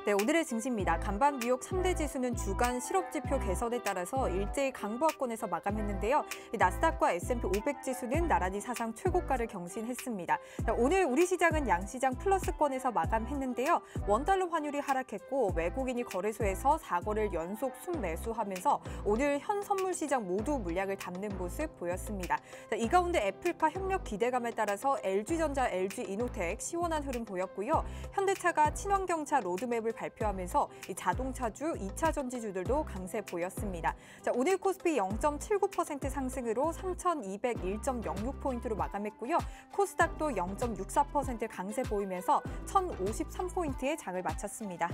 네, 오늘의 증시입니다. 간밤 뉴욕 3대 지수는 주간 실업지표 개선에 따라서 일제히 강보합권에서 마감했는데요. 나스닥과 S&P 500 지수는 나란히 사상 최고가를 경신했습니다. 오늘 우리 시장은 양시장 플러스권에서 마감했는데요. 원달러 환율이 하락했고 외국인이 거래소에서 4거래를 연속 순매수하면서 오늘 현 선물 시장 모두 물량을 담는 모습 보였습니다. 이 가운데 애플카 협력 기대감에 따라서 LG전자, LG이노텍 시원한 흐름 보였고요. 현대차가 친환경차 로드맵을 발표하면서 이 자동차주, 2차 전지주들도 강세 보였습니다. 자, 오늘 코스피 0.79% 상승으로 3,201.06포인트로 마감했고요. 코스닥도 0.64% 강세 보이면서 1,053포인트의 장을 마쳤습니다.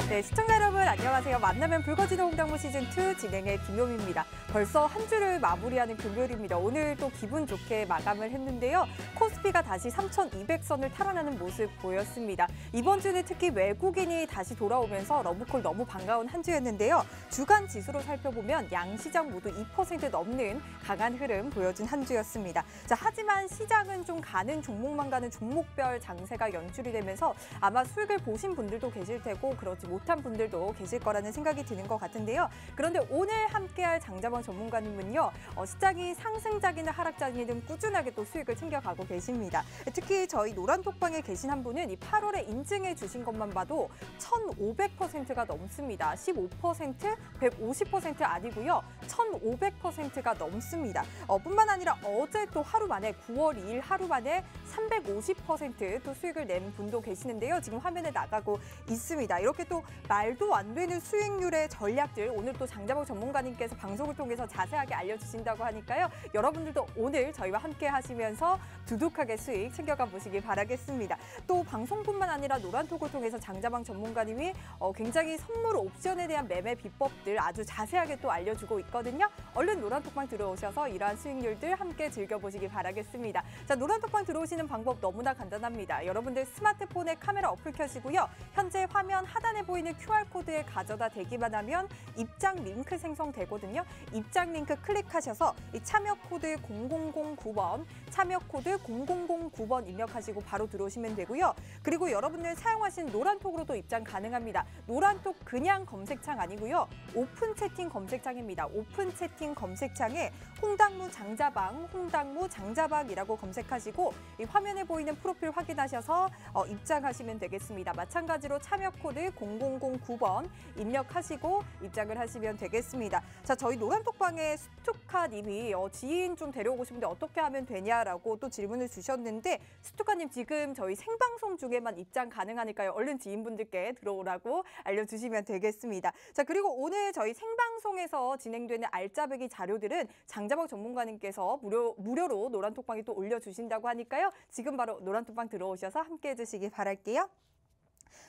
네, 시청자 여러분 안녕하세요. 만나면 불거지는 홍당무 시즌2 진행의 김효미입니다. 벌써 한 주를 마무리하는 금요일입니다. 오늘 또 기분 좋게 마감을 했는데요. 코스피가 다시 3,200선을 탈환하는 모습 보였습니다. 이번 주는 특히 외국인이 다시 돌아오면서 러브콜 너무 반가운 한 주였는데요. 주간 지수로 살펴보면 양시장 모두 2% 넘는 강한 흐름 보여준 한 주였습니다. 자, 하지만 시장은 좀 가는 종목만 가는 종목별 장세가 연출이 되면서 아마 수익을 보신 분들도 계실 테고 그렇지 못한 분들도 계실 거라는 생각이 드는 것 같은데요. 그런데 오늘 함께할 장자방 전문가님은요. 시장이 상승작이든 하락작이든 꾸준하게 또 수익을 챙겨가고 계십니다. 특히 저희 노란톡방에 계신 한 분은 이 8월에 인증해 주신 것만 봐도 1,500%가 넘습니다. 15%, 150% 아니고요. 1,500%가 넘습니다. 뿐만 아니라 어제 또 하루 만에 9월 2일 하루 만에 350% 또 수익을 낸 분도 계시는데요. 지금 화면에 나가고 있습니다. 이렇게 또 말도 안 되는 수익률의 전략들 오늘 또 장자복 전문가님께서 방송을 통해서 자세하게 알려주신다고 하니까요. 여러분들도 오늘 저희와 함께 하시면서 두둑하게 수익 챙겨가 보시기 바라겠습니다. 또 방송뿐만 아니라 노란톡을 통해서 장자방 전문가님이 굉장히 선물 옵션에 대한 매매 비법들 아주 자세하게 또 알려주고 있거든요. 얼른 노란톡방 들어오셔서 이러한 수익률들 함께 즐겨보시기 바라겠습니다. 자, 노란톡방 들어오시는 방법 너무나 간단합니다. 여러분들 스마트폰에 카메라 어플 켜시고요. 현재 화면 하단에 보이는 QR코드에 가져다 대기만 하면 입장 링크 생성되거든요. 입장 링크 클릭하셔서 이 참여 코드 0009번, 참여 코드 0009번 입력하시고 바로 들어오시면 되고요. 그리고 여러분들 사용하신 노란톡으로도 입장 가능합니다. 노란톡 그냥 검색창 아니고요. 오픈 채팅 검색창입니다. 오픈 채팅 검색창에 홍당무 장자방, 홍당무 장자방이라고 검색하시고 이 화면에 보이는 프로필 확인하셔서 입장하시면 되겠습니다. 마찬가지로 참여 코드 0009번 입력하시고 입장을 하시면 되겠습니다. 자, 저희 노란톡방에 스투카님이 지인 좀 데려오고 싶은데 어떻게 하면 되냐라고 또 질문을 주셨는데 스투카님 지금 저희 생방송 중에만 입장 가능하니까요. 얼른 지인분들께 들어오라고 알려주시면 되겠습니다. 자, 그리고 오늘 저희 생방송에서 진행되는 알짜배기 자료들은 장자방 전문가님께서 무료로 노란톡방에 또 올려주신다고 하니까요. 지금 바로 노란톡방 들어오셔서 함께해 주시기 바랄게요.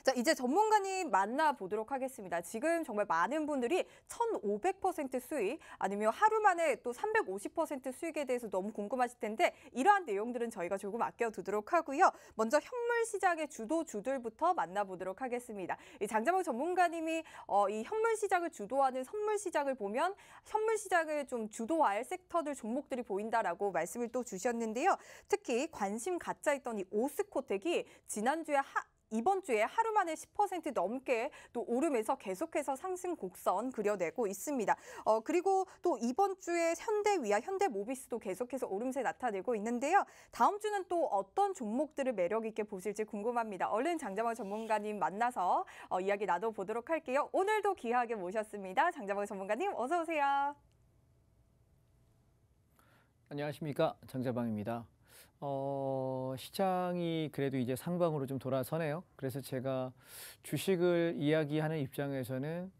자, 이제 전문가님 만나보도록 하겠습니다. 지금 정말 많은 분들이 1,500% 수익 아니면 하루 만에 또 350% 수익에 대해서 너무 궁금하실 텐데 이러한 내용들은 저희가 조금 아껴두도록 하고요. 먼저 현물 시장의 주도주들부터 만나보도록 하겠습니다. 이 장자방 전문가님이 이 현물 시장을 주도하는 선물 시장을 보면 현물 시장을 좀 주도할 섹터들 종목들이 보인다라고 말씀을 또 주셨는데요. 특히 관심 갖자 있던 이 오스코텍이 이번 주에 하루 만에 10% 넘게 또 오르면서 계속해서 상승 곡선 그려내고 있습니다. 그리고 또 이번 주에 현대위아, 현대모비스도 계속해서 오름세 나타내고 있는데요. 다음 주는 또 어떤 종목들을 매력 있게 보실지 궁금합니다. 얼른 장자방 전문가님 만나서 이야기 나눠보도록 할게요. 오늘도 귀하게 모셨습니다. 장자방 전문가님 어서 오세요. 안녕하십니까, 장자방입니다. 시장이 그래도 이제 상방으로 좀 돌아서네요. 그래서 제가 주식을 이야기하는 입장에서는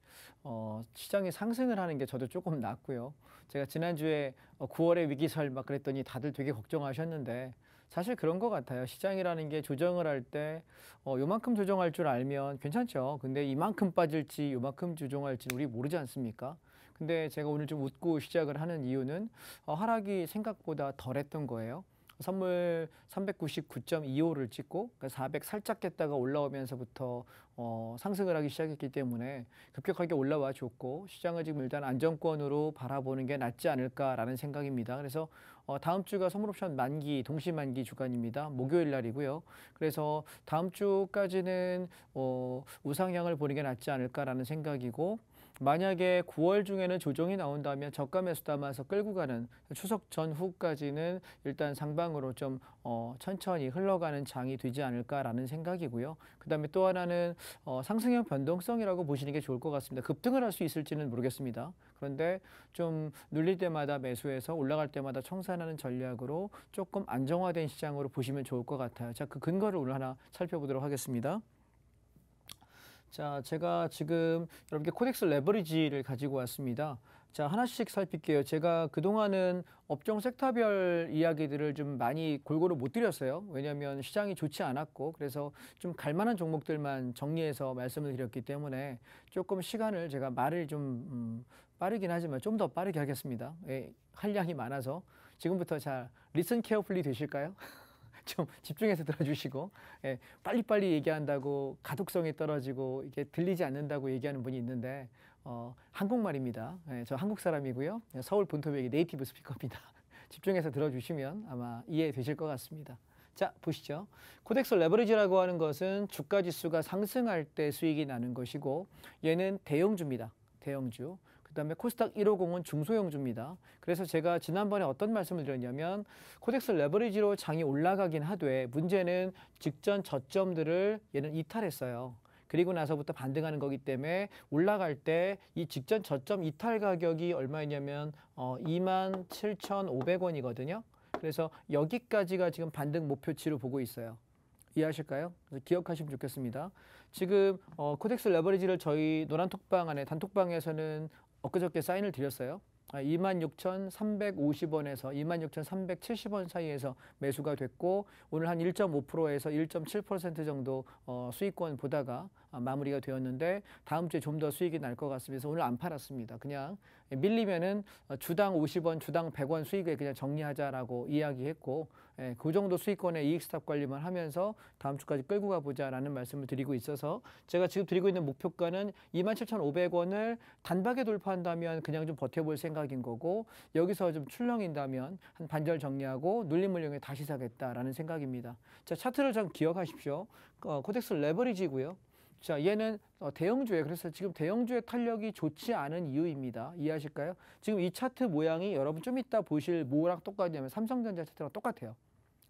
시장이 상승을 하는 게 저도 조금 낫고요. 제가 지난주에 9월의 위기설 막 그랬더니 다들 되게 걱정하셨는데 사실 그런 것 같아요. 시장이라는 게 조정을 할 때 요만큼 조정할 줄 알면 괜찮죠. 근데 이만큼 빠질지 요만큼 조정할지 우리 모르지 않습니까? 근데 제가 오늘 좀 웃고 시작을 하는 이유는 하락이 생각보다 덜했던 거예요. 선물 399.25를 찍고 그러니까 400 살짝 깼다가 올라오면서부터 상승을 하기 시작했기 때문에 급격하게 올라와 줬고 시장을 지금 일단 안정권으로 바라보는 게 낫지 않을까라는 생각입니다. 그래서 다음 주가 선물옵션 만기, 동시 만기 주간입니다. 목요일 날이고요. 그래서 다음 주까지는 우상향을 보는 게 낫지 않을까라는 생각이고 만약에 9월 중에는 조정이 나온다면 저가 매수 담아서 끌고 가는 추석 전후까지는 일단 상방으로 좀 천천히 흘러가는 장이 되지 않을까라는 생각이고요. 그다음에 또 하나는 상승형 변동성이라고 보시는 게 좋을 것 같습니다. 급등을 할 수 있을지는 모르겠습니다. 그런데 좀 눌릴 때마다 매수해서 올라갈 때마다 청산하는 전략으로 조금 안정화된 시장으로 보시면 좋을 것 같아요. 자, 그 근거를 오늘 하나 살펴보도록 하겠습니다. 자, 제가 지금 여러분께 코덱스 레버리지를 가지고 왔습니다. 자, 하나씩 살필게요. 제가 그동안은 업종 섹터별 이야기들을 좀 많이 골고루 못 드렸어요. 왜냐하면 시장이 좋지 않았고 그래서 좀 갈만한 종목들만 정리해서 말씀을 드렸기 때문에 조금 시간을 제가 말을 좀 빠르긴 하지만 좀 더 빠르게 하겠습니다. 예, 할 양이 많아서 지금부터 잘 리슨 케어풀리 되실까요? 좀 집중해서 들어주시고 예, 빨리빨리 얘기한다고 가독성이 떨어지고 이게 들리지 않는다고 얘기하는 분이 있는데 한국말입니다. 예, 저 한국 사람이고요. 서울 본토백이 네이티브 스피커입니다. 집중해서 들어주시면 아마 이해되실 것 같습니다. 자, 보시죠. 코덱스 레버리지라고 하는 것은 주가 지수가 상승할 때 수익이 나는 것이고 얘는 대형주입니다. 대형주. 그다음에 코스닥 150은 중소형주입니다. 그래서 제가 지난번에 어떤 말씀을 드렸냐면 코덱스 레버리지로 장이 올라가긴 하되 문제는 직전 저점들을 얘는 이탈했어요. 그리고 나서부터 반등하는 거기 때문에 올라갈 때 이 직전 저점 이탈 가격이 얼마였냐면 27,500원이거든요. 그래서 여기까지가 지금 반등 목표치로 보고 있어요. 이해하실까요? 그래서 기억하시면 좋겠습니다. 지금 코덱스 레버리지를 저희 노란톡방 안에 단톡방에서는 엊그저께 사인을 드렸어요. 26,350원에서 26,370원 사이에서 매수가 됐고 오늘 한 1.5%에서 1.7% 정도 수익권 보다가 마무리가 되었는데 다음 주에 좀 더 수익이 날 것 같습니다. 오늘 안 팔았습니다. 그냥 밀리면은 주당 50원, 주당 100원 수익에 그냥 정리하자라고 이야기했고 그 정도 수익권의 이익 스탑 관리만 하면서 다음 주까지 끌고 가보자라는 말씀을 드리고 있어서 제가 지금 드리고 있는 목표가는 27,500원을 단박에 돌파한다면 그냥 좀 버텨볼 생각인 거고 여기서 좀 출렁인다면 한 반절 정리하고 눌림 물량에 다시 사겠다라는 생각입니다. 자, 차트를 좀 기억하십시오. 코덱스 레버리지고요. 자, 얘는 대형주예요. 그래서 지금 대형주의 탄력이 좋지 않은 이유입니다. 이해하실까요? 지금 이 차트 모양이 여러분 좀 이따 보실 뭐랑 똑같냐면 삼성전자 차트랑 똑같아요.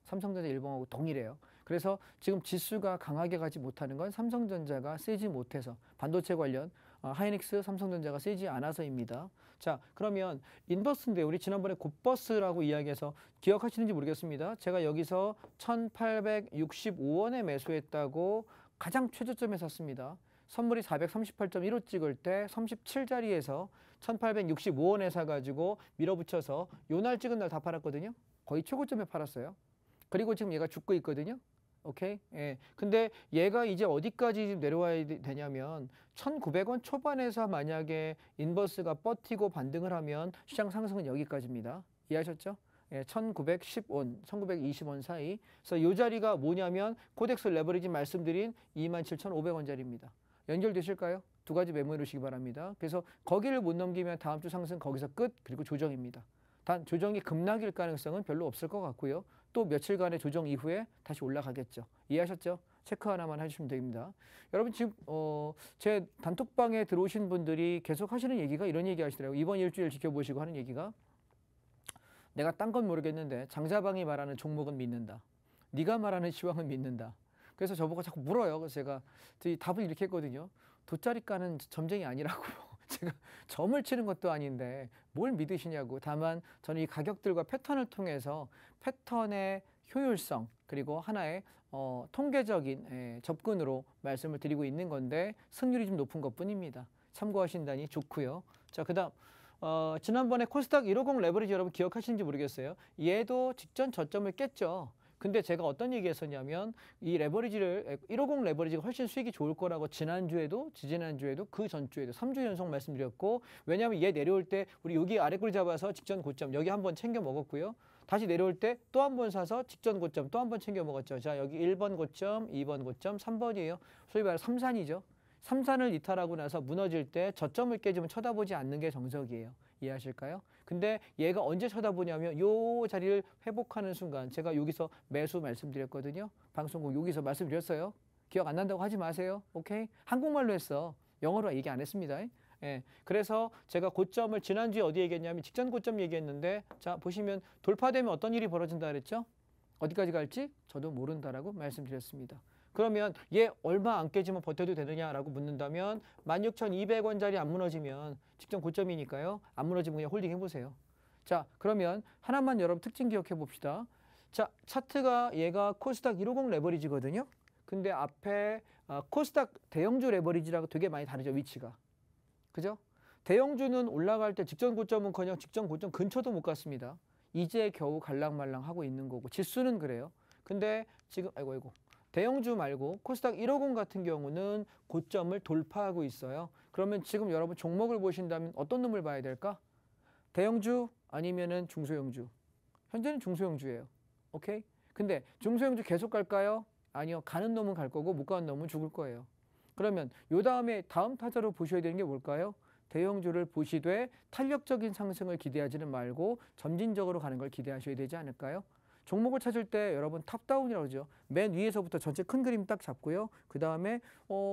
삼성전자 일봉하고 동일해요. 그래서 지금 지수가 강하게 가지 못하는 건 삼성전자가 세지 못해서 반도체 관련 하이닉스, 삼성전자가 세지 않아서입니다. 자, 그러면 인버스인데 우리 지난번에 곱버스라고 이야기해서 기억하시는지 모르겠습니다. 제가 여기서 1,865원에 매수했다고 가장 최저점에 샀습니다. 선물이 438.15 찍을 때 37자리에서 1,865원에 사가지고 밀어붙여서 요날 찍은 날 다 팔았거든요. 거의 최고점에 팔았어요. 그리고 지금 얘가 죽고 있거든요. 오케이? 예. 근데 얘가 이제 어디까지 내려와야 되냐면 1,900원 초반에서 만약에 인버스가 버티고 반등을 하면 시장 상승은 여기까지입니다. 이해하셨죠? 예, 1,910원, 1,920원 사이. 그래서 이 자리가 뭐냐면 코덱스 레버리지 말씀드린 27,500원짜리입니다. 연결되실까요? 두 가지 메모해 놓으시기 바랍니다. 그래서 거기를 못 넘기면 다음 주 상승 거기서 끝, 그리고 조정입니다. 단 조정이 급락일 가능성은 별로 없을 것 같고요. 또 며칠간의 조정 이후에 다시 올라가겠죠. 이해하셨죠? 체크 하나만 해주시면 됩니다. 여러분 지금 제 단톡방에 들어오신 분들이 계속 하시는 얘기가 이런 얘기 하시더라고요. 이번 일주일 지켜보시고 하는 얘기가 내가 딴 건 모르겠는데 장자방이 말하는 종목은 믿는다. 네가 말하는 시황은 믿는다. 그래서 저보고 자꾸 물어요. 그래서 제가 답을 이렇게 했거든요. 돗자리 까는 점쟁이 아니라고. 제가 점을 치는 것도 아닌데 뭘 믿으시냐고. 다만 저는 이 가격들과 패턴을 통해서 패턴의 효율성 그리고 하나의 통계적인 접근으로 말씀을 드리고 있는 건데 승률이 좀 높은 것뿐입니다. 참고하신다니 좋고요. 자, 그다음 지난번에 코스닥 150 레버리지 여러분 기억하시는지 모르겠어요. 얘도 직전 저점을 깼죠. 근데 제가 어떤 얘기 했었냐면 이 레버리지를 150 레버리지가 훨씬 수익이 좋을 거라고 지난주에도 지지난주에도 그 전주에도 3주 연속 말씀드렸고 왜냐하면 얘 내려올 때 우리 여기 아래 걸 잡아서 직전 고점 여기 한번 챙겨 먹었고요. 다시 내려올 때 또 한 번 사서 직전 고점 또 한 번 챙겨 먹었죠. 자, 여기 1번 고점, 2번 고점, 3번이에요. 소위 말해 삼산이죠. 삼산을 이탈하고 나서 무너질 때 저점을 깨지면 쳐다보지 않는 게 정석이에요. 이해하실까요? 근데 얘가 언제 쳐다보냐면 요 자리를 회복하는 순간, 제가 여기서 매수 말씀드렸거든요. 방송국 여기서 말씀드렸어요. 기억 안 난다고 하지 마세요. 오케이? 한국말로 했어. 영어로 얘기 안 했습니다. 예. 그래서 제가 고점을 지난주에 어디 얘기했냐면 직전 고점 얘기했는데, 자, 보시면 돌파되면 어떤 일이 벌어진다 그랬죠? 어디까지 갈지 저도 모른다라고 말씀드렸습니다. 그러면 얘 얼마 안 깨지면 버텨도 되느냐라고 묻는다면 16,200원짜리 안 무너지면 직전 고점이니까요. 안 무너지면 그냥 홀딩 해보세요. 자, 그러면 하나만 여러분 특징 기억해 봅시다. 자, 차트가 얘가 코스닥 150 레버리지거든요. 근데 앞에 코스닥 대형주 레버리지라고 되게 많이 다르죠, 위치가. 그죠? 대형주는 올라갈 때 직전 고점은커녕 직전 고점 근처도 못 갔습니다. 이제 겨우 갈랑말랑 하고 있는 거고, 지수는 그래요. 근데 지금 아이고 대형주 말고 코스닥 150 같은 경우는 고점을 돌파하고 있어요. 그러면 지금 여러분 종목을 보신다면 어떤 놈을 봐야 될까? 대형주 아니면은 중소형주? 현재는 중소형주예요. 오케이? 근데 중소형주 계속 갈까요? 아니요. 가는 놈은 갈 거고 못 가는 놈은 죽을 거예요. 그러면 요 다음에 다음 타자로 보셔야 되는 게 뭘까요? 대형주를 보시되 탄력적인 상승을 기대하지는 말고 점진적으로 가는 걸 기대하셔야 되지 않을까요? 종목을 찾을 때 여러분 탑다운이라고 그러죠. 맨 위에서부터 전체 큰 그림 딱 잡고요. 그 다음에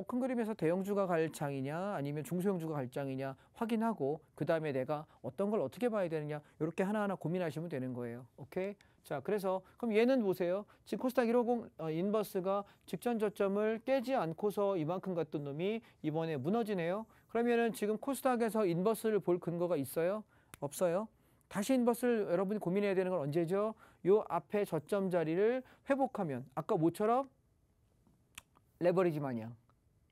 큰 그림에서 대형주가 갈 장이냐 아니면 중소형주가 갈 장이냐 확인하고, 그 다음에 내가 어떤 걸 어떻게 봐야 되느냐 이렇게 하나하나 고민하시면 되는 거예요. 오케이? 자, 그래서 그럼 얘는 보세요. 지금 코스닥 150 인버스가 직전 저점을 깨지 않고서 이만큼 갔던 놈이 이번에 무너지네요. 그러면은 지금 코스닥에서 인버스를 볼 근거가 있어요? 없어요? 다시 인버스를 여러분이 고민해야 되는 건 언제죠? 요 앞에 저점 자리를 회복하면, 아까 모처럼 레버리지 마냥.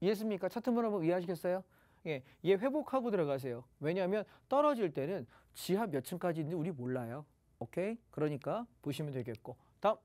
이해했습니까? 차트만 한번 이해하시겠어요? 예, 얘 회복하고 들어가세요. 왜냐하면 떨어질 때는 지하 몇 층까지 있는지 우리 몰라요. 오케이? 그러니까 보시면 되겠고. 다음.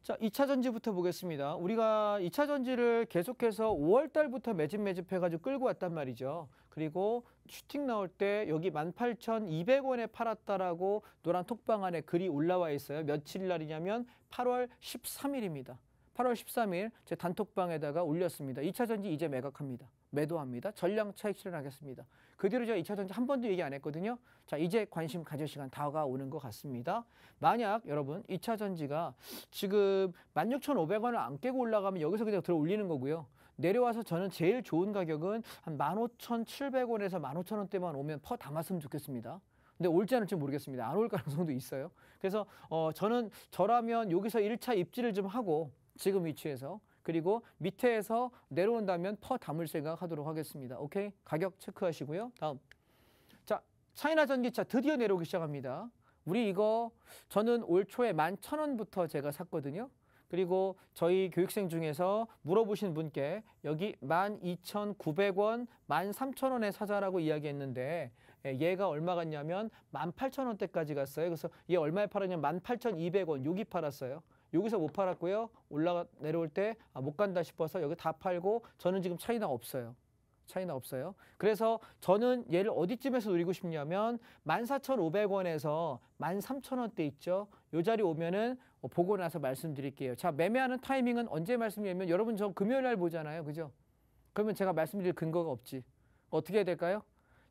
자, 2차 전지부터 보겠습니다. 우리가 2차 전지를 계속해서 5월 달부터 매집 해가지고 끌고 왔단 말이죠. 그리고 슈팅 나올 때 여기 18,200원에 팔았다라고 노란 톡방 안에 글이 올라와 있어요. 며칠 날이냐면 8월 13일입니다. 8월 13일 제 단톡방에다가 올렸습니다. 2차 전지 이제 매각합니다. 매도합니다. 전량 차익 실현하겠습니다. 그 뒤로 제가 2차 전지 한 번도 얘기 안 했거든요. 자, 이제 관심 가질 시간 다가오는 것 같습니다. 만약 여러분 2차 전지가 지금 16,500원을 안 깨고 올라가면 여기서 그냥 들어 올리는 거고요. 내려와서 저는 제일 좋은 가격은 한 15,700원에서 15,000원대만 오면 퍼 담았으면 좋겠습니다. 근데 올지 않을지 모르겠습니다. 안 올 가능성도 있어요. 그래서 저라면 여기서 1차 입지를 좀 하고 지금 위치에서, 그리고 밑에서 내려온다면 퍼 담을 생각하도록 하겠습니다. 오케이? 가격 체크하시고요. 다음. 자, 차이나 전기차 드디어 내려오기 시작합니다. 우리 이거 저는 올 초에 11,000원부터 제가 샀거든요. 그리고 저희 교육생 중에서 물어보신 분께 여기 12,900원, 13,000원에 사자라고 이야기했는데 얘가 얼마 갔냐면 18,000원대까지 갔어요. 그래서 얘 얼마에 팔았냐면 18,200원 여기 팔았어요. 여기서 못 팔았고요. 내려올 때 못 간다 싶어서 여기 다 팔고, 저는 지금 차이나 없어요. 차이나 없어요. 그래서 저는 얘를 어디쯤에서 누리고 싶냐면 14,500원에서 13,000원대 있죠. 요 자리 오면은 보고 나서 말씀드릴게요. 자, 매매하는 타이밍은 언제 말씀드리면, 여러분 저 금요일 날 보잖아요. 그죠? 그러면 제가 말씀드릴 근거가 없지. 어떻게 해야 될까요?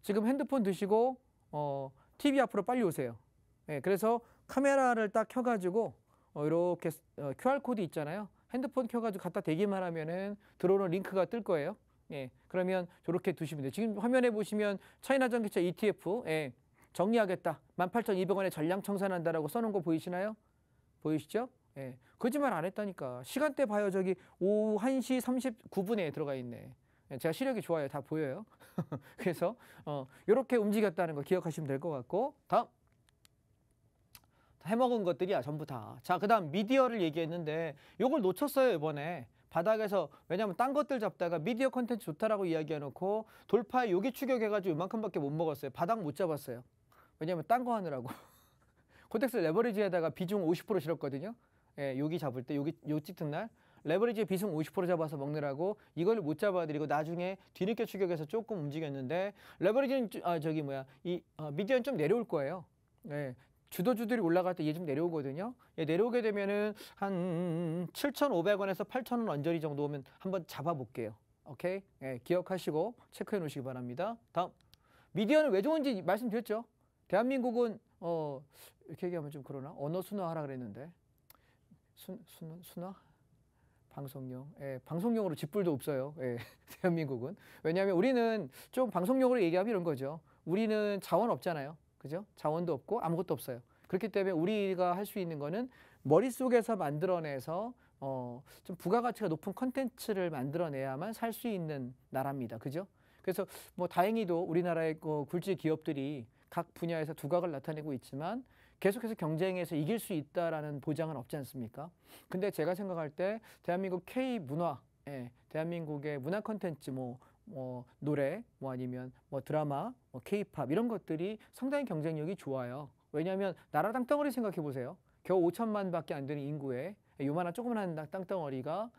지금 핸드폰 드시고 TV 앞으로 빨리 오세요. 네, 그래서 카메라를 딱 켜가지고 이렇게 QR코드 있잖아요. 핸드폰 켜가지고 갖다 대기만 하면은 들어오는 링크가 뜰 거예요. 예, 그러면 저렇게 두시면 돼요. 지금 화면에 보시면 차이나 전기차 ETF, 예, 정리하겠다. 18,200원에 전량 청산한다라고 써놓은 거 보이시나요? 보이시죠? 예, 거짓말 안 했다니까. 시간대 봐요. 저기 오후 1시 39분에 들어가 있네. 예, 제가 시력이 좋아요. 다 보여요. 그래서 이렇게 움직였다는 거 기억하시면 될 것 같고. 다음. 해먹은 것들이야 전부 다. 자, 그 다음 미디어를 얘기했는데 요걸 놓쳤어요 이번에. 바닥에서, 왜냐면 딴 것들 잡다가 미디어 컨텐츠 좋다라고 이야기해놓고 돌파에 여기 추격해가지고 이만큼밖에 못 먹었어요. 바닥 못 잡았어요. 왜냐면 딴 거 하느라고. 코덱스 레버리지에다가 비중 50% 실었거든요. 예, 여기 잡을 때, 요 짙은 날 레버리지에 비중 50% 잡아서 먹느라고 이걸 못 잡아드리고 나중에 뒤늦게 추격해서 조금 움직였는데, 레버리지는 미디어는 좀 내려올 거예요. 예, 주도주들이 올라갈 때 얘 좀 내려오거든요. 얘 내려오게 되면은 한 7,500원에서 8,000원 언저리 정도 오면 한번 잡아볼게요. 오케이? 예, 기억하시고 체크해 놓으시기 바랍니다. 다음. 미디어는 왜 좋은지 말씀드렸죠. 대한민국은 이렇게 얘기하면 좀 그러나? 언어 순화하라 그랬는데. 순화? 방송용. 예, 방송용으로 쥐뿔도 없어요. 예, 대한민국은. 왜냐하면 우리는 좀 방송용으로 얘기하면 이런 거죠. 우리는 자원 없잖아요. 그죠? 자원도 없고 아무것도 없어요. 그렇기 때문에 우리가 할 수 있는 거는 머릿속에서 만들어내서 좀 부가가치가 높은 컨텐츠를 만들어내야만 살 수 있는 나라입니다. 그죠? 그래서 뭐 다행히도 우리나라의 굴지 기업들이 각 분야에서 두각을 나타내고 있지만 계속해서 경쟁에서 이길 수 있다라는 보장은 없지 않습니까? 근데 제가 생각할 때 대한민국 K 문화, 대한민국의 문화 콘텐츠 노래, 아니면 드라마, K-팝 이런 것들이 상당히 경쟁력이 좋아요. 왜냐하면 나라 땅덩어리 생각해 보세요. 겨우 5천만밖에 안 되는 인구에 요만한 조그만한 땅덩어리가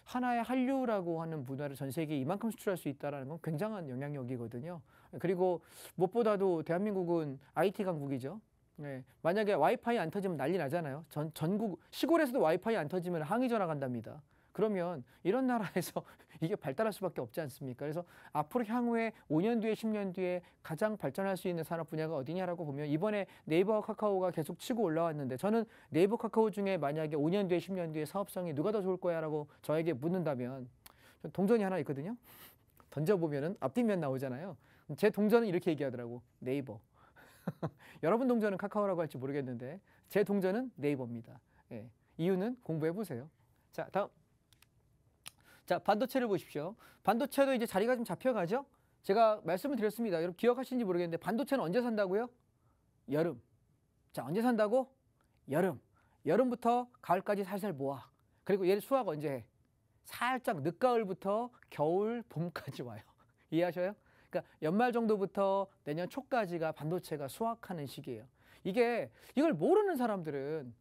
하나의 한류라고 하는 문화를 전 세계에 이만큼 수출할 수 있다는 건 굉장한 영향력이거든요. 그리고 무엇보다도 대한민국은 IT 강국이죠. 네, 만약에 와이파이 안 터지면 난리 나잖아요. 전국 시골에서도 와이파이 안 터지면 항의 전화 간답니다. 그러면 이런 나라에서 이게 발달할 수밖에 없지 않습니까? 그래서 앞으로 향후에 5년 뒤에 10년 뒤에 가장 발전할 수 있는 산업 분야가 어디냐라고 보면 이번에 네이버와 카카오가 계속 치고 올라왔는데 저는 네이버 카카오 중에 만약에 5년 뒤에 10년 뒤에 사업성이 누가 더 좋을 거야 라고 저에게 묻는다면 동전이 하나 있거든요. 던져보면은 앞뒷면 나오잖아요. 제 동전은 이렇게 얘기하더라고. 네이버. 여러분 동전은 카카오라고 할지 모르겠는데 제 동전은 네이버입니다. 예, 이유는 공부해 보세요. 자, 다음. 자, 반도체를 보십시오. 반도체도 이제 자리가 좀 잡혀가죠? 제가 말씀을 드렸습니다. 여러분 기억하시는지 모르겠는데 반도체는 언제 산다고요? 여름. 자, 언제 산다고? 여름. 여름부터 가을까지 살살 모아. 그리고 얘를 수확 언제 해? 살짝 늦가을부터 겨울, 봄까지 와요. 이해하셔요? 그러니까 연말 정도부터 내년 초까지가 반도체가 수확하는 시기예요. 이걸 모르는 사람들은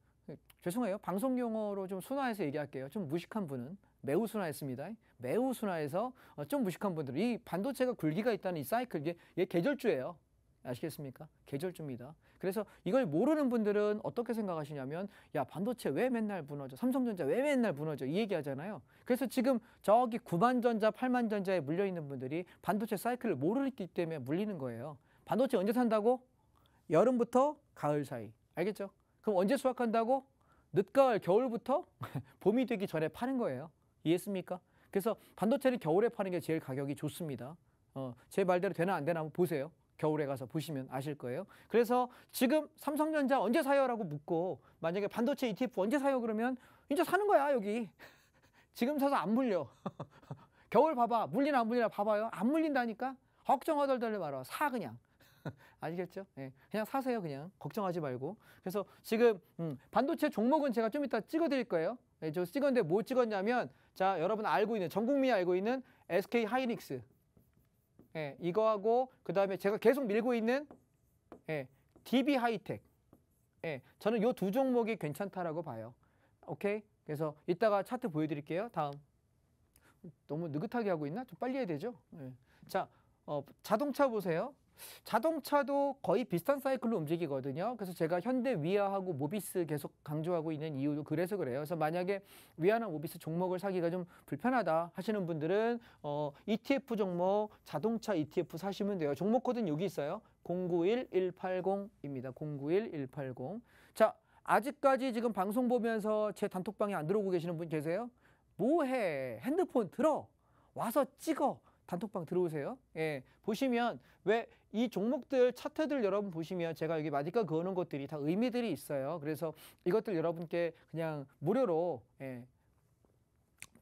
죄송해요. 방송 용어로 좀 순화해서 얘기할게요. 좀 무식한 분은 매우 순화했습니다. 매우 순화해서 좀 무식한 분들은 이 반도체가 굴기가 있다는 이 사이클 얘 계절주예요. 아시겠습니까? 계절주입니다. 그래서 이걸 모르는 분들은 어떻게 생각하시냐면 야 반도체 왜 맨날 무너져? 삼성전자 왜 맨날 무너져? 이 얘기 하잖아요. 그래서 지금 저기 9만전자, 8만전자에 물려있는 분들이 반도체 사이클을 모르기 때문에 물리는 거예요. 반도체 언제 산다고? 여름부터 가을 사이. 알겠죠? 그럼 언제 수확한다고? 늦가을, 겨울부터 봄이 되기 전에 파는 거예요. 이해했습니까? 그래서 반도체는 겨울에 파는 게 제일 가격이 좋습니다. 제 말대로 되나 안 되나 한번 보세요. 겨울에 가서 보시면 아실 거예요. 그래서 지금 삼성전자 언제 사요? 라고 묻고 만약에 반도체 ETF 언제 사요? 그러면 이제 사는 거야 여기. 지금 사서 안 물려. 겨울 봐봐. 물리나 안 물리나 봐봐요. 안 물린다니까. 걱정하덜덜 말아. 사 그냥. 아시겠죠? 네, 그냥 사세요. 그냥 걱정하지 말고. 그래서 지금 반도체 종목은 제가 좀 이따 찍어 드릴 거예요. 네, 저 찍었는데 뭐 찍었냐면 자 여러분 알고 있는 전 국민이 알고 있는 SK 하이닉스 이거하고 그 다음에 제가 계속 밀고 있는 DB 하이텍. 저는 이 두 종목이 괜찮다라고 봐요. 오케이? 그래서 이따가 차트 보여드릴게요. 다음. 너무 느긋하게 하고 있나? 좀 빨리 해야 되죠? 자, 자동차 보세요. 자동차도 거의 비슷한 사이클로 움직이거든요. 그래서 제가 현대 위아하고 모비스 계속 강조하고 있는 이유도 그래서 그래요. 그래서 만약에 위아나 모비스 종목을 사기가 좀 불편하다 하시는 분들은 ETF 종목, 자동차 ETF 사시면 돼요. 종목 코드는 여기 있어요. 091180입니다. 091180. 자, 아직까지 지금 방송 보면서 제 단톡방에 안 들어오고 계시는 분 계세요? 뭐해? 핸드폰 들어. 와서 찍어. 단톡방 들어오세요. 보시면 왜 이 종목들 차트들 여러분 보시면 제가 여기 마디가 그어놓은 것들이 다 의미들이 있어요. 그래서 이것들 여러분께 그냥 무료로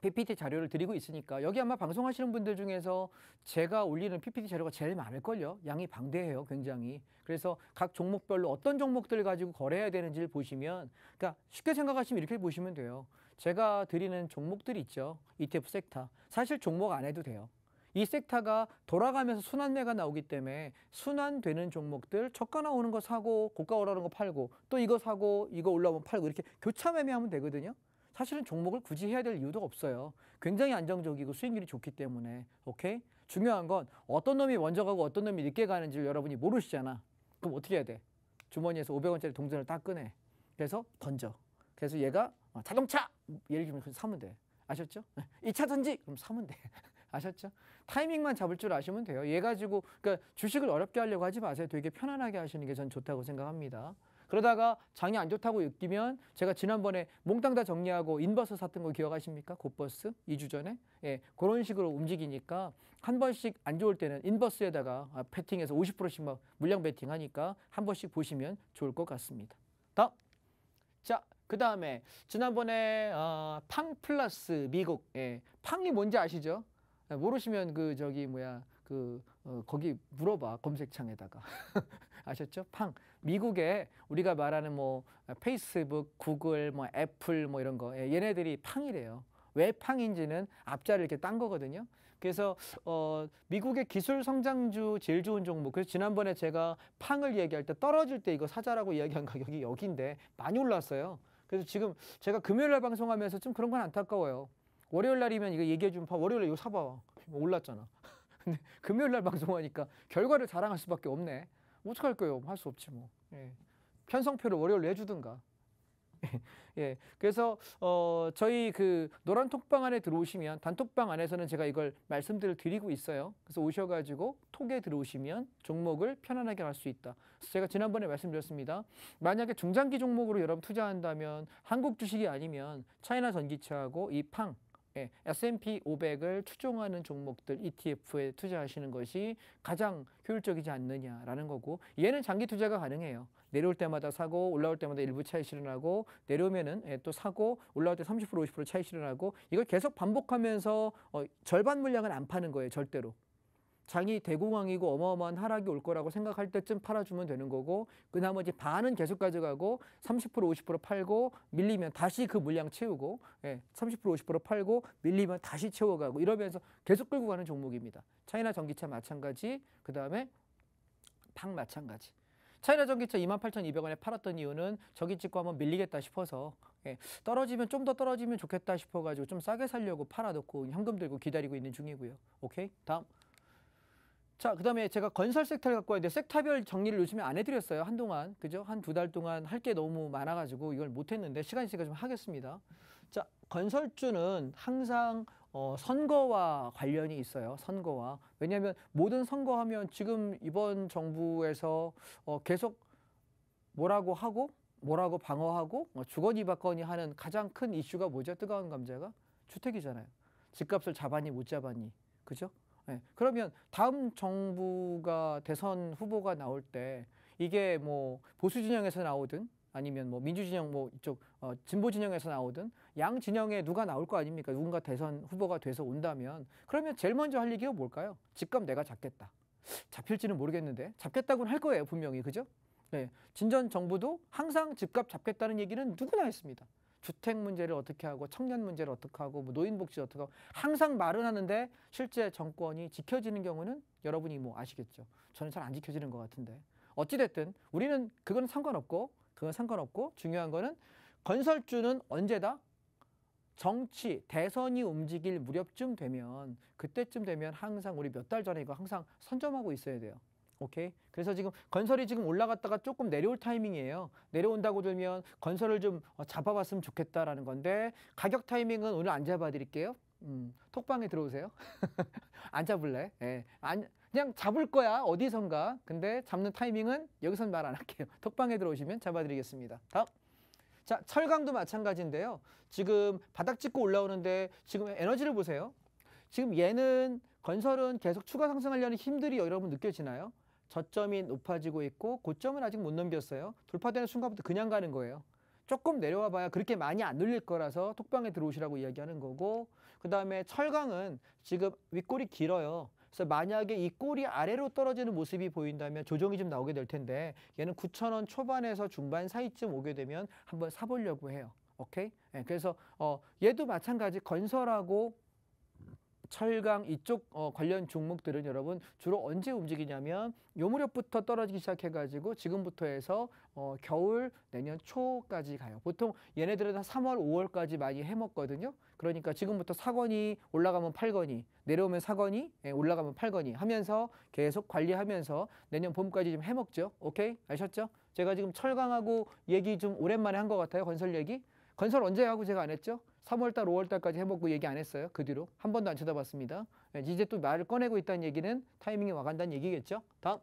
PPT 자료를 드리고 있으니까 여기 아마 방송하시는 분들 중에서 제가 올리는 PPT 자료가 제일 많을걸요. 양이 방대해요. 굉장히. 그래서 각 종목별로 어떤 종목들 가지고 거래해야 되는지를 보시면 그러니까 쉽게 생각하시면 이렇게 보시면 돼요. 제가 드리는 종목들이 있죠. ETF 섹터. 사실 종목 안 해도 돼요. 이 섹터가 돌아가면서 순환매가 나오기 때문에 순환되는 종목들 저가 나오는 거 사고 고가 올라오는 거 팔고 또 이거 사고 이거 올라오면 팔고 이렇게 교차 매매하면 되거든요. 사실은 종목을 굳이 해야 될 이유도 없어요. 굉장히 안정적이고 수익률이 좋기 때문에. 오케이? 중요한 건 어떤 놈이 먼저 가고 어떤 놈이 늦게 가는지를 여러분이 모르시잖아. 그럼 어떻게 해야 돼? 주머니에서 500원짜리 동전을 딱 꺼내. 그래서 던져. 그래서 얘가 자동차! 예를 들면 사면 돼. 아셨죠? 2차 전지! 그럼 사면 돼. 아셨죠? 타이밍만 잡을 줄 아시면 돼요. 얘 가지고 그러니까 주식을 어렵게 하려고 하지 마세요. 되게 편안하게 하시는 게 전 좋다고 생각합니다. 그러다가 장이 안 좋다고 느끼면 제가 지난번에 몽땅 다 정리하고 인버스 샀던 거 기억하십니까? 곧버스 2주 전에. 예, 그런 식으로 움직이니까 한 번씩 안 좋을 때는 인버스에다가 베팅해서 50%씩 막 물량 베팅하니까 한 번씩 보시면 좋을 것 같습니다. 다음. 자, 그 다음에 지난번에 팡 플러스 미국. 예, 팡이 뭔지 아시죠? 모르시면 거기 물어봐 검색창에다가. 아셨죠? 팡. 미국에 우리가 말하는 뭐 페이스북, 구글, 뭐 애플 뭐 이런 거 얘네들이 팡이래요. 왜 팡인지는 앞자를 이렇게 딴 거거든요. 그래서 미국의 기술 성장주 제일 좋은 종목. 그래서 지난번에 제가 팡을 얘기할 때 떨어질 때 이거 사자라고 이야기한 가격이 여기인데 많이 올랐어요. 그래서 지금 제가 금요일 날 방송하면서 좀 그런 건 안타까워요. 월요일 날이면 이거 얘기해 주면 월요일 날 이거 사봐. 올랐잖아. 근데 금요일 날 방송하니까 결과를 자랑할 수밖에 없네. 어떡할 거예요? 할 수 없지 뭐. 예. 편성표를 월요일에 해주든가. 예. 그래서 저희 그 노란 톡방 안에 들어오시면 단톡방 안에서는 제가 이걸 말씀들을 드리고 있어요. 그래서 오셔가지고 톡에 들어오시면 종목을 편안하게 할 수 있다. 그래서 제가 지난번에 말씀드렸습니다. 만약에 중장기 종목으로 여러분 투자한다면 한국 주식이 아니면 차이나 전기차하고 이 팡 S&P 500을 추종하는 종목들 ETF에 투자하시는 것이 가장 효율적이지 않느냐라는 거고 얘는 장기 투자가 가능해요. 내려올 때마다 사고 올라올 때마다 일부 차익 실현하고 내려오면은 또 사고 올라올 때 30% 50% 차익 실현하고 이걸 계속 반복하면서 절반 물량은 안 파는 거예요. 절대로. 장이 대공황이고 어마어마한 하락이 올 거라고 생각할 때쯤 팔아주면 되는 거고 그 나머지 반은 계속 가져가고 30% 50% 팔고 밀리면 다시 그 물량 채우고 30% 50% 팔고 밀리면 다시 채워가고 이러면서 계속 끌고 가는 종목입니다. 차이나 전기차 마찬가지 그 다음에 팡 마찬가지. 차이나 전기차 28,200원에 팔았던 이유는 저기 찍고 한번 밀리겠다 싶어서 떨어지면 좀 더 떨어지면 좋겠다 싶어가지고 좀 싸게 살려고 팔아놓고 현금 들고 기다리고 있는 중이고요. 오케이 다음. 자, 그 다음에 제가 건설 섹터를 갖고 왔는데 섹터별 정리를 요즘에 안 해드렸어요. 한동안. 그죠? 한 두 달 동안 할 게 너무 많아가지고 이걸 못했는데 시간이 있으니까 좀 하겠습니다. 자, 건설주는 항상 선거와 관련이 있어요. 선거와. 왜냐하면 모든 선거하면 지금 이번 정부에서 계속 뭐라고 하고 뭐라고 방어하고 주거니 받거니 하는 가장 큰 이슈가 뭐죠? 뜨거운 감자가? 주택이잖아요. 집값을 잡았니 못 잡았니. 그죠? 네. 그러면 다음 정부가 대선 후보가 나올 때 이게 뭐 보수 진영에서 나오든 아니면 뭐 민주 진영 뭐 이쪽 진보 진영에서 나오든 양 진영에 누가 나올 거 아닙니까? 누군가 대선 후보가 돼서 온다면 그러면 제일 먼저 할 얘기가 뭘까요? 집값 내가 잡겠다. 잡힐지는 모르겠는데 잡겠다고는 할 거예요. 분명히. 그죠? 네. 진전 정부도 항상 집값 잡겠다는 얘기는 누구나 했습니다. 주택 문제를 어떻게 하고 청년 문제를 어떻게 하고 뭐 노인 복지 어떻게 하고 항상 말은 하는데 실제 정권이 지켜지는 경우는 여러분이 뭐 아시겠죠. 저는 잘 안 지켜지는 것 같은데 어찌됐든 우리는 그건 상관없고 중요한 거는 건설주는 언제다? 정치, 대선이 움직일 무렵쯤 되면 그때쯤 되면 항상 우리 몇 달 전에 이거 항상 선점하고 있어야 돼요. 오케이. 그래서 지금 건설이 지금 올라갔다가 조금 내려올 타이밍이에요. 내려온다고 들면 건설을 좀 잡아봤으면 좋겠다라는 건데 가격 타이밍은 오늘 안 잡아드릴게요. 톡방에 들어오세요. 안 잡을래? 예. 그냥 잡을 거야 어디선가. 근데 잡는 타이밍은 여기선 말 안 할게요. 톡방에 들어오시면 잡아드리겠습니다. 다음. 자, 철강도 마찬가지인데요. 지금 바닥 찍고 올라오는데 지금 에너지를 보세요. 지금 얘는 건설은 계속 추가 상승하려는 힘들이 여러분 느껴지나요? 저점이 높아지고 있고 고점은 아직 못 넘겼어요. 돌파되는 순간부터 그냥 가는 거예요. 조금 내려와 봐야 그렇게 많이 안 눌릴 거라서 톡방에 들어오시라고 이야기하는 거고 그 다음에 철강은 지금 윗골이 길어요. 그래서 만약에 이 골이 아래로 떨어지는 모습이 보인다면 조정이 좀 나오게 될 텐데 얘는 9,000원 초반에서 중반 사이쯤 오게 되면 한번 사보려고 해요. 오케이? 네, 그래서 얘도 마찬가지 건설하고 철강 이쪽 관련 종목들은 여러분 주로 언제 움직이냐면 요 무렵부터 떨어지기 시작해가지고 지금부터 해서 겨울 내년 초까지 가요. 보통 얘네들은 한 3월, 5월까지 많이 해먹거든요. 그러니까 지금부터 사거니 올라가면 팔거니 내려오면 사거니 올라가면 팔거니 하면서 계속 관리하면서 내년 봄까지 좀 해먹죠. 오케이? 아셨죠? 제가 지금 철강하고 얘기 좀 오랜만에 한 것 같아요. 건설 얘기. 건설 언제 하고 제가 안 했죠? 3월달, 5월달까지 해먹고 얘기 안 했어요. 그 뒤로 한 번도 안 쳐다봤습니다. 이제 또 말을 꺼내고 있다는 얘기는 타이밍이 와간다는 얘기겠죠. 다음.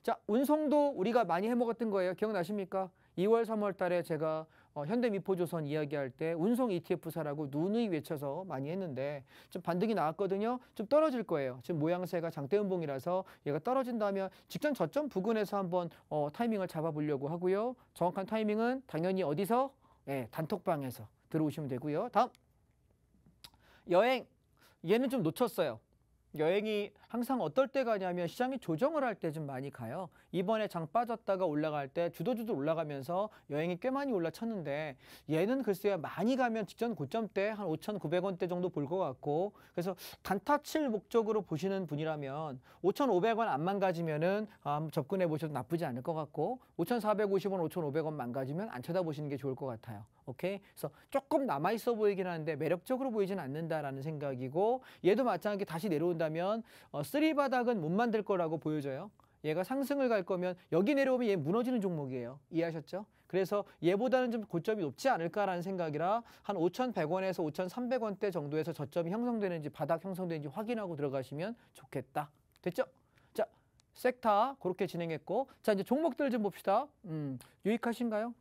자, 운송도 우리가 많이 해먹었던 거예요. 기억나십니까? 2월, 3월 달에 제가 현대미포조선 이야기할 때 운송 ETF 사라고 누누이 외쳐서 많이 했는데 좀 반등이 나왔거든요. 좀 떨어질 거예요. 지금 모양새가 장대음봉이라서 얘가 떨어진다면 직전 저점 부근에서 한번 타이밍을 잡아보려고 하고요. 정확한 타이밍은 당연히 어디서? 단톡방에서 들어오시면 되고요. 다음. 여행. 얘는 좀 놓쳤어요. 여행이 항상 어떨 때 가냐면 시장이 조정을 할 때 좀 많이 가요. 이번에 장 빠졌다가 올라갈 때 주도주도 올라가면서 여행이 꽤 많이 올라쳤는데 얘는 글쎄요 많이 가면 직전 고점 때 한 5,900원대 정도 볼 것 같고 그래서 단타 칠 목적으로 보시는 분이라면 5,500원 안 망가지면은 한번 접근해 보셔도 나쁘지 않을 것 같고 5,450원, 5,500원 망가지면 안 쳐다보시는 게 좋을 것 같아요. 오케이? 그래서 조금 남아있어 보이긴 하는데 매력적으로 보이진 않는다라는 생각이고 얘도 마찬가지로 다시 내려온다면 쓰리 바닥은 못 만들 거라고 보여져요. 얘가 상승을 갈 거면 여기 내려오면 얘 무너지는 종목이에요. 이해하셨죠? 그래서 얘보다는 좀 고점이 높지 않을까라는 생각이라 한 5,100원에서 5,300원대 정도에서 저점이 형성되는지 바닥 형성되는지 확인하고 들어가시면 좋겠다. 됐죠? 자, 섹터 그렇게 진행했고 자 이제 종목들 좀 봅시다. 유익하신가요?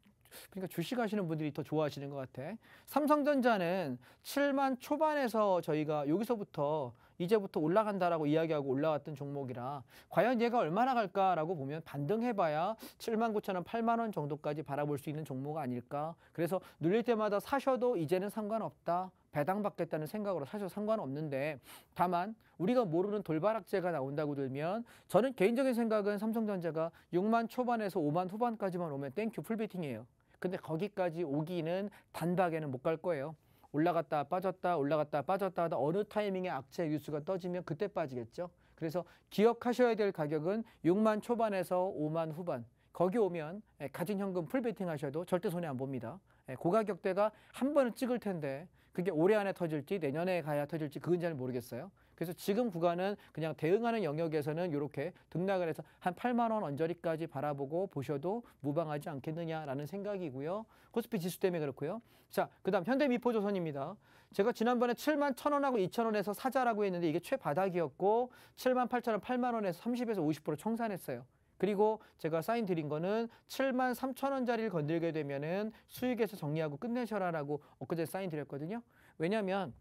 그러니까 주식 하시는 분들이 더 좋아하시는 것 같아. 삼성전자는 7만 초반에서 저희가 여기서부터 이제부터 올라간다라고 이야기하고 올라왔던 종목이라 과연 얘가 얼마나 갈까라고 보면 반등해봐야 7만 9천 원, 8만 원 정도까지 바라볼 수 있는 종목 아닐까. 그래서 눌릴 때마다 사셔도 이제는 상관없다. 배당받겠다는 생각으로 사셔도 상관없는데 다만 우리가 모르는 돌바락제가 나온다고 들면 저는 개인적인 생각은 삼성전자가 6만 초반에서 5만 후반까지만 오면 땡큐 풀베팅이에요. 근데 거기까지 오기는 단박에는 못 갈 거예요. 올라갔다 빠졌다 올라갔다 빠졌다 하다 어느 타이밍에 악재 뉴스가 떠지면 그때 빠지겠죠. 그래서 기억하셔야 될 가격은 6만 초반에서 5만 후반. 거기 오면 가진 현금 풀베팅 하셔도 절대 손해 안 봅니다. 고가격대가 한 번은 찍을 텐데 그게 올해 안에 터질지 내년에 가야 터질지 그건 잘 모르겠어요. 그래서 지금 구간은 그냥 대응하는 영역에서는 이렇게 등락을 해서 한 8만 원 언저리까지 바라보고 보셔도 무방하지 않겠느냐라는 생각이고요. 코스피 지수 때문에 그렇고요. 자, 그다음 현대미포조선입니다. 제가 지난번에 7만 1,000원하고 2,000원에서 사자라고 했는데 이게 최바닥이었고 7만 8,000원, 8만 원에서 30에서 50% 청산했어요. 그리고 제가 사인 드린 거는 7만 3,000원짜리를 건들게 되면은 수익에서 정리하고 끝내셔라라고 엊그제 사인 드렸거든요. 왜냐하면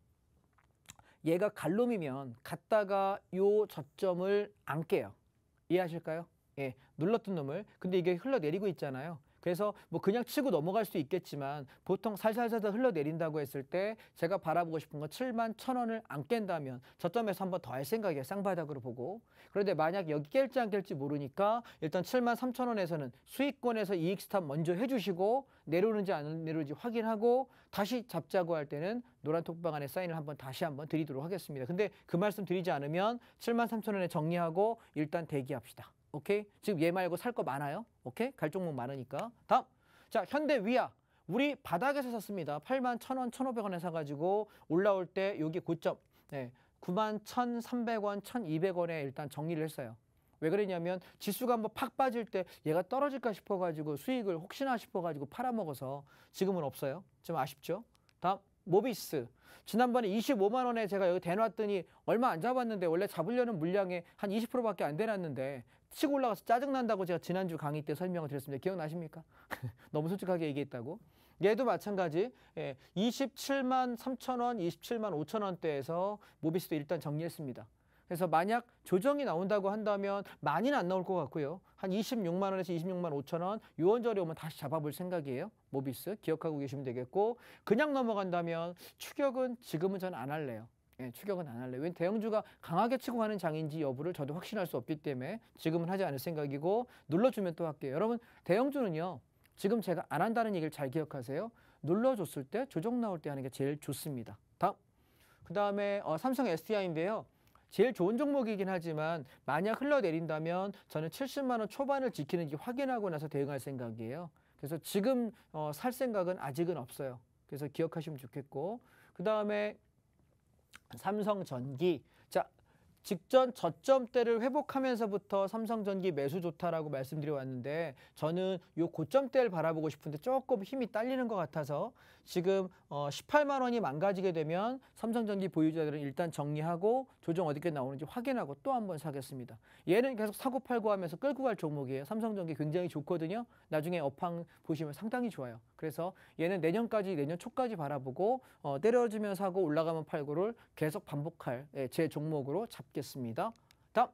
얘가 갈놈이면 갔다가 요 저점을 안 깨요. 이해하실까요? 예, 눌렀던 놈을. 근데 이게 흘러내리고 있잖아요. 그래서 뭐 그냥 치고 넘어갈 수 있겠지만 보통 살살살살 흘러내린다고 했을 때 제가 바라보고 싶은 건 7만 1,000원을 안 깬다면 저점에서 한번 더 할 생각이에요. 쌍바닥으로 보고. 그런데 만약 여기 깰지 안 깰지 모르니까 일단 7만 3,000원에서는 수익권에서 이익 스탑 먼저 해주시고 내려오는지 안 내려오는지 확인하고 다시 잡자고 할 때는 노란 톡방 안에 사인을 다시 한번 드리도록 하겠습니다. 근데 그 말씀 드리지 않으면 7만 3,000원에 정리하고 일단 대기합시다. 오케이? 지금 얘 말고 살 거 많아요. 오케이? 갈 종목 많으니까. 다음. 자, 현대위아. 우리 바닥에서 샀습니다. 8만 1,000원, 1,500원에 사가지고 올라올 때 여기 고점. 네, 9만 1,300원, 1,200원에 일단 정리를 했어요. 왜 그러냐면 지수가 한번 팍 빠질 때 얘가 떨어질까 싶어가지고 수익을 혹시나 싶어가지고 팔아먹어서 지금은 없어요. 좀 아쉽죠? 다음. 모비스. 지난번에 25만 원에 제가 여기 대놨더니 얼마 안 잡았는데 원래 잡으려는 물량의 한 20%밖에 안 대놨는데 치고 올라가서 짜증난다고 제가 지난주 강의 때 설명을 드렸습니다. 기억나십니까? 너무 솔직하게 얘기했다고. 얘도 마찬가지 27만 3,000원, 27만 5천 원대에서 모비스도 일단 정리했습니다. 그래서 만약 조정이 나온다고 한다면 많이는 안 나올 것 같고요. 한 26만 원에서 26만 5천 원 요원저리 오면 다시 잡아볼 생각이에요. 모비스 기억하고 계시면 되겠고 그냥 넘어간다면 추격은 지금은 저는 안 할래요. 예, 추격은 안 할래요. 왜냐면 대형주가 강하게 치고 가는 장인지 여부를 저도 확신할 수 없기 때문에 지금은 하지 않을 생각이고 눌러주면 또 할게요. 여러분 대형주는요. 지금 제가 안 한다는 얘기를 잘 기억하세요. 눌러줬을 때 조정 나올 때 하는 게 제일 좋습니다. 다음. 그다음에 삼성 SDI인데요. 제일 좋은 종목이긴 하지만 만약 흘러내린다면 저는 70만 원 초반을 지키는지 확인하고 나서 대응할 생각이에요. 그래서 지금 살 생각은 아직은 없어요. 그래서 기억하시면 좋겠고, 그다음에 삼성전기. 자, 직전 저점대를 회복하면서부터 삼성전기 매수 좋다라고 말씀드려 왔는데 저는 요 고점대를 바라보고 싶은데 조금 힘이 딸리는 것 같아서 지금 18만 원이 망가지게 되면 삼성전기 보유자들은 일단 정리하고 조정 어디게 나오는지 확인하고 또 한번 사겠습니다. 얘는 계속 사고 팔고 하면서 끌고 갈 종목이에요. 삼성전기 굉장히 좋거든요. 나중에 업황 보시면 상당히 좋아요. 그래서 얘는 내년 초까지 바라보고 때려주면 사고 올라가면 팔고를 계속 반복할 제 종목으로 잡겠습니다. 다음,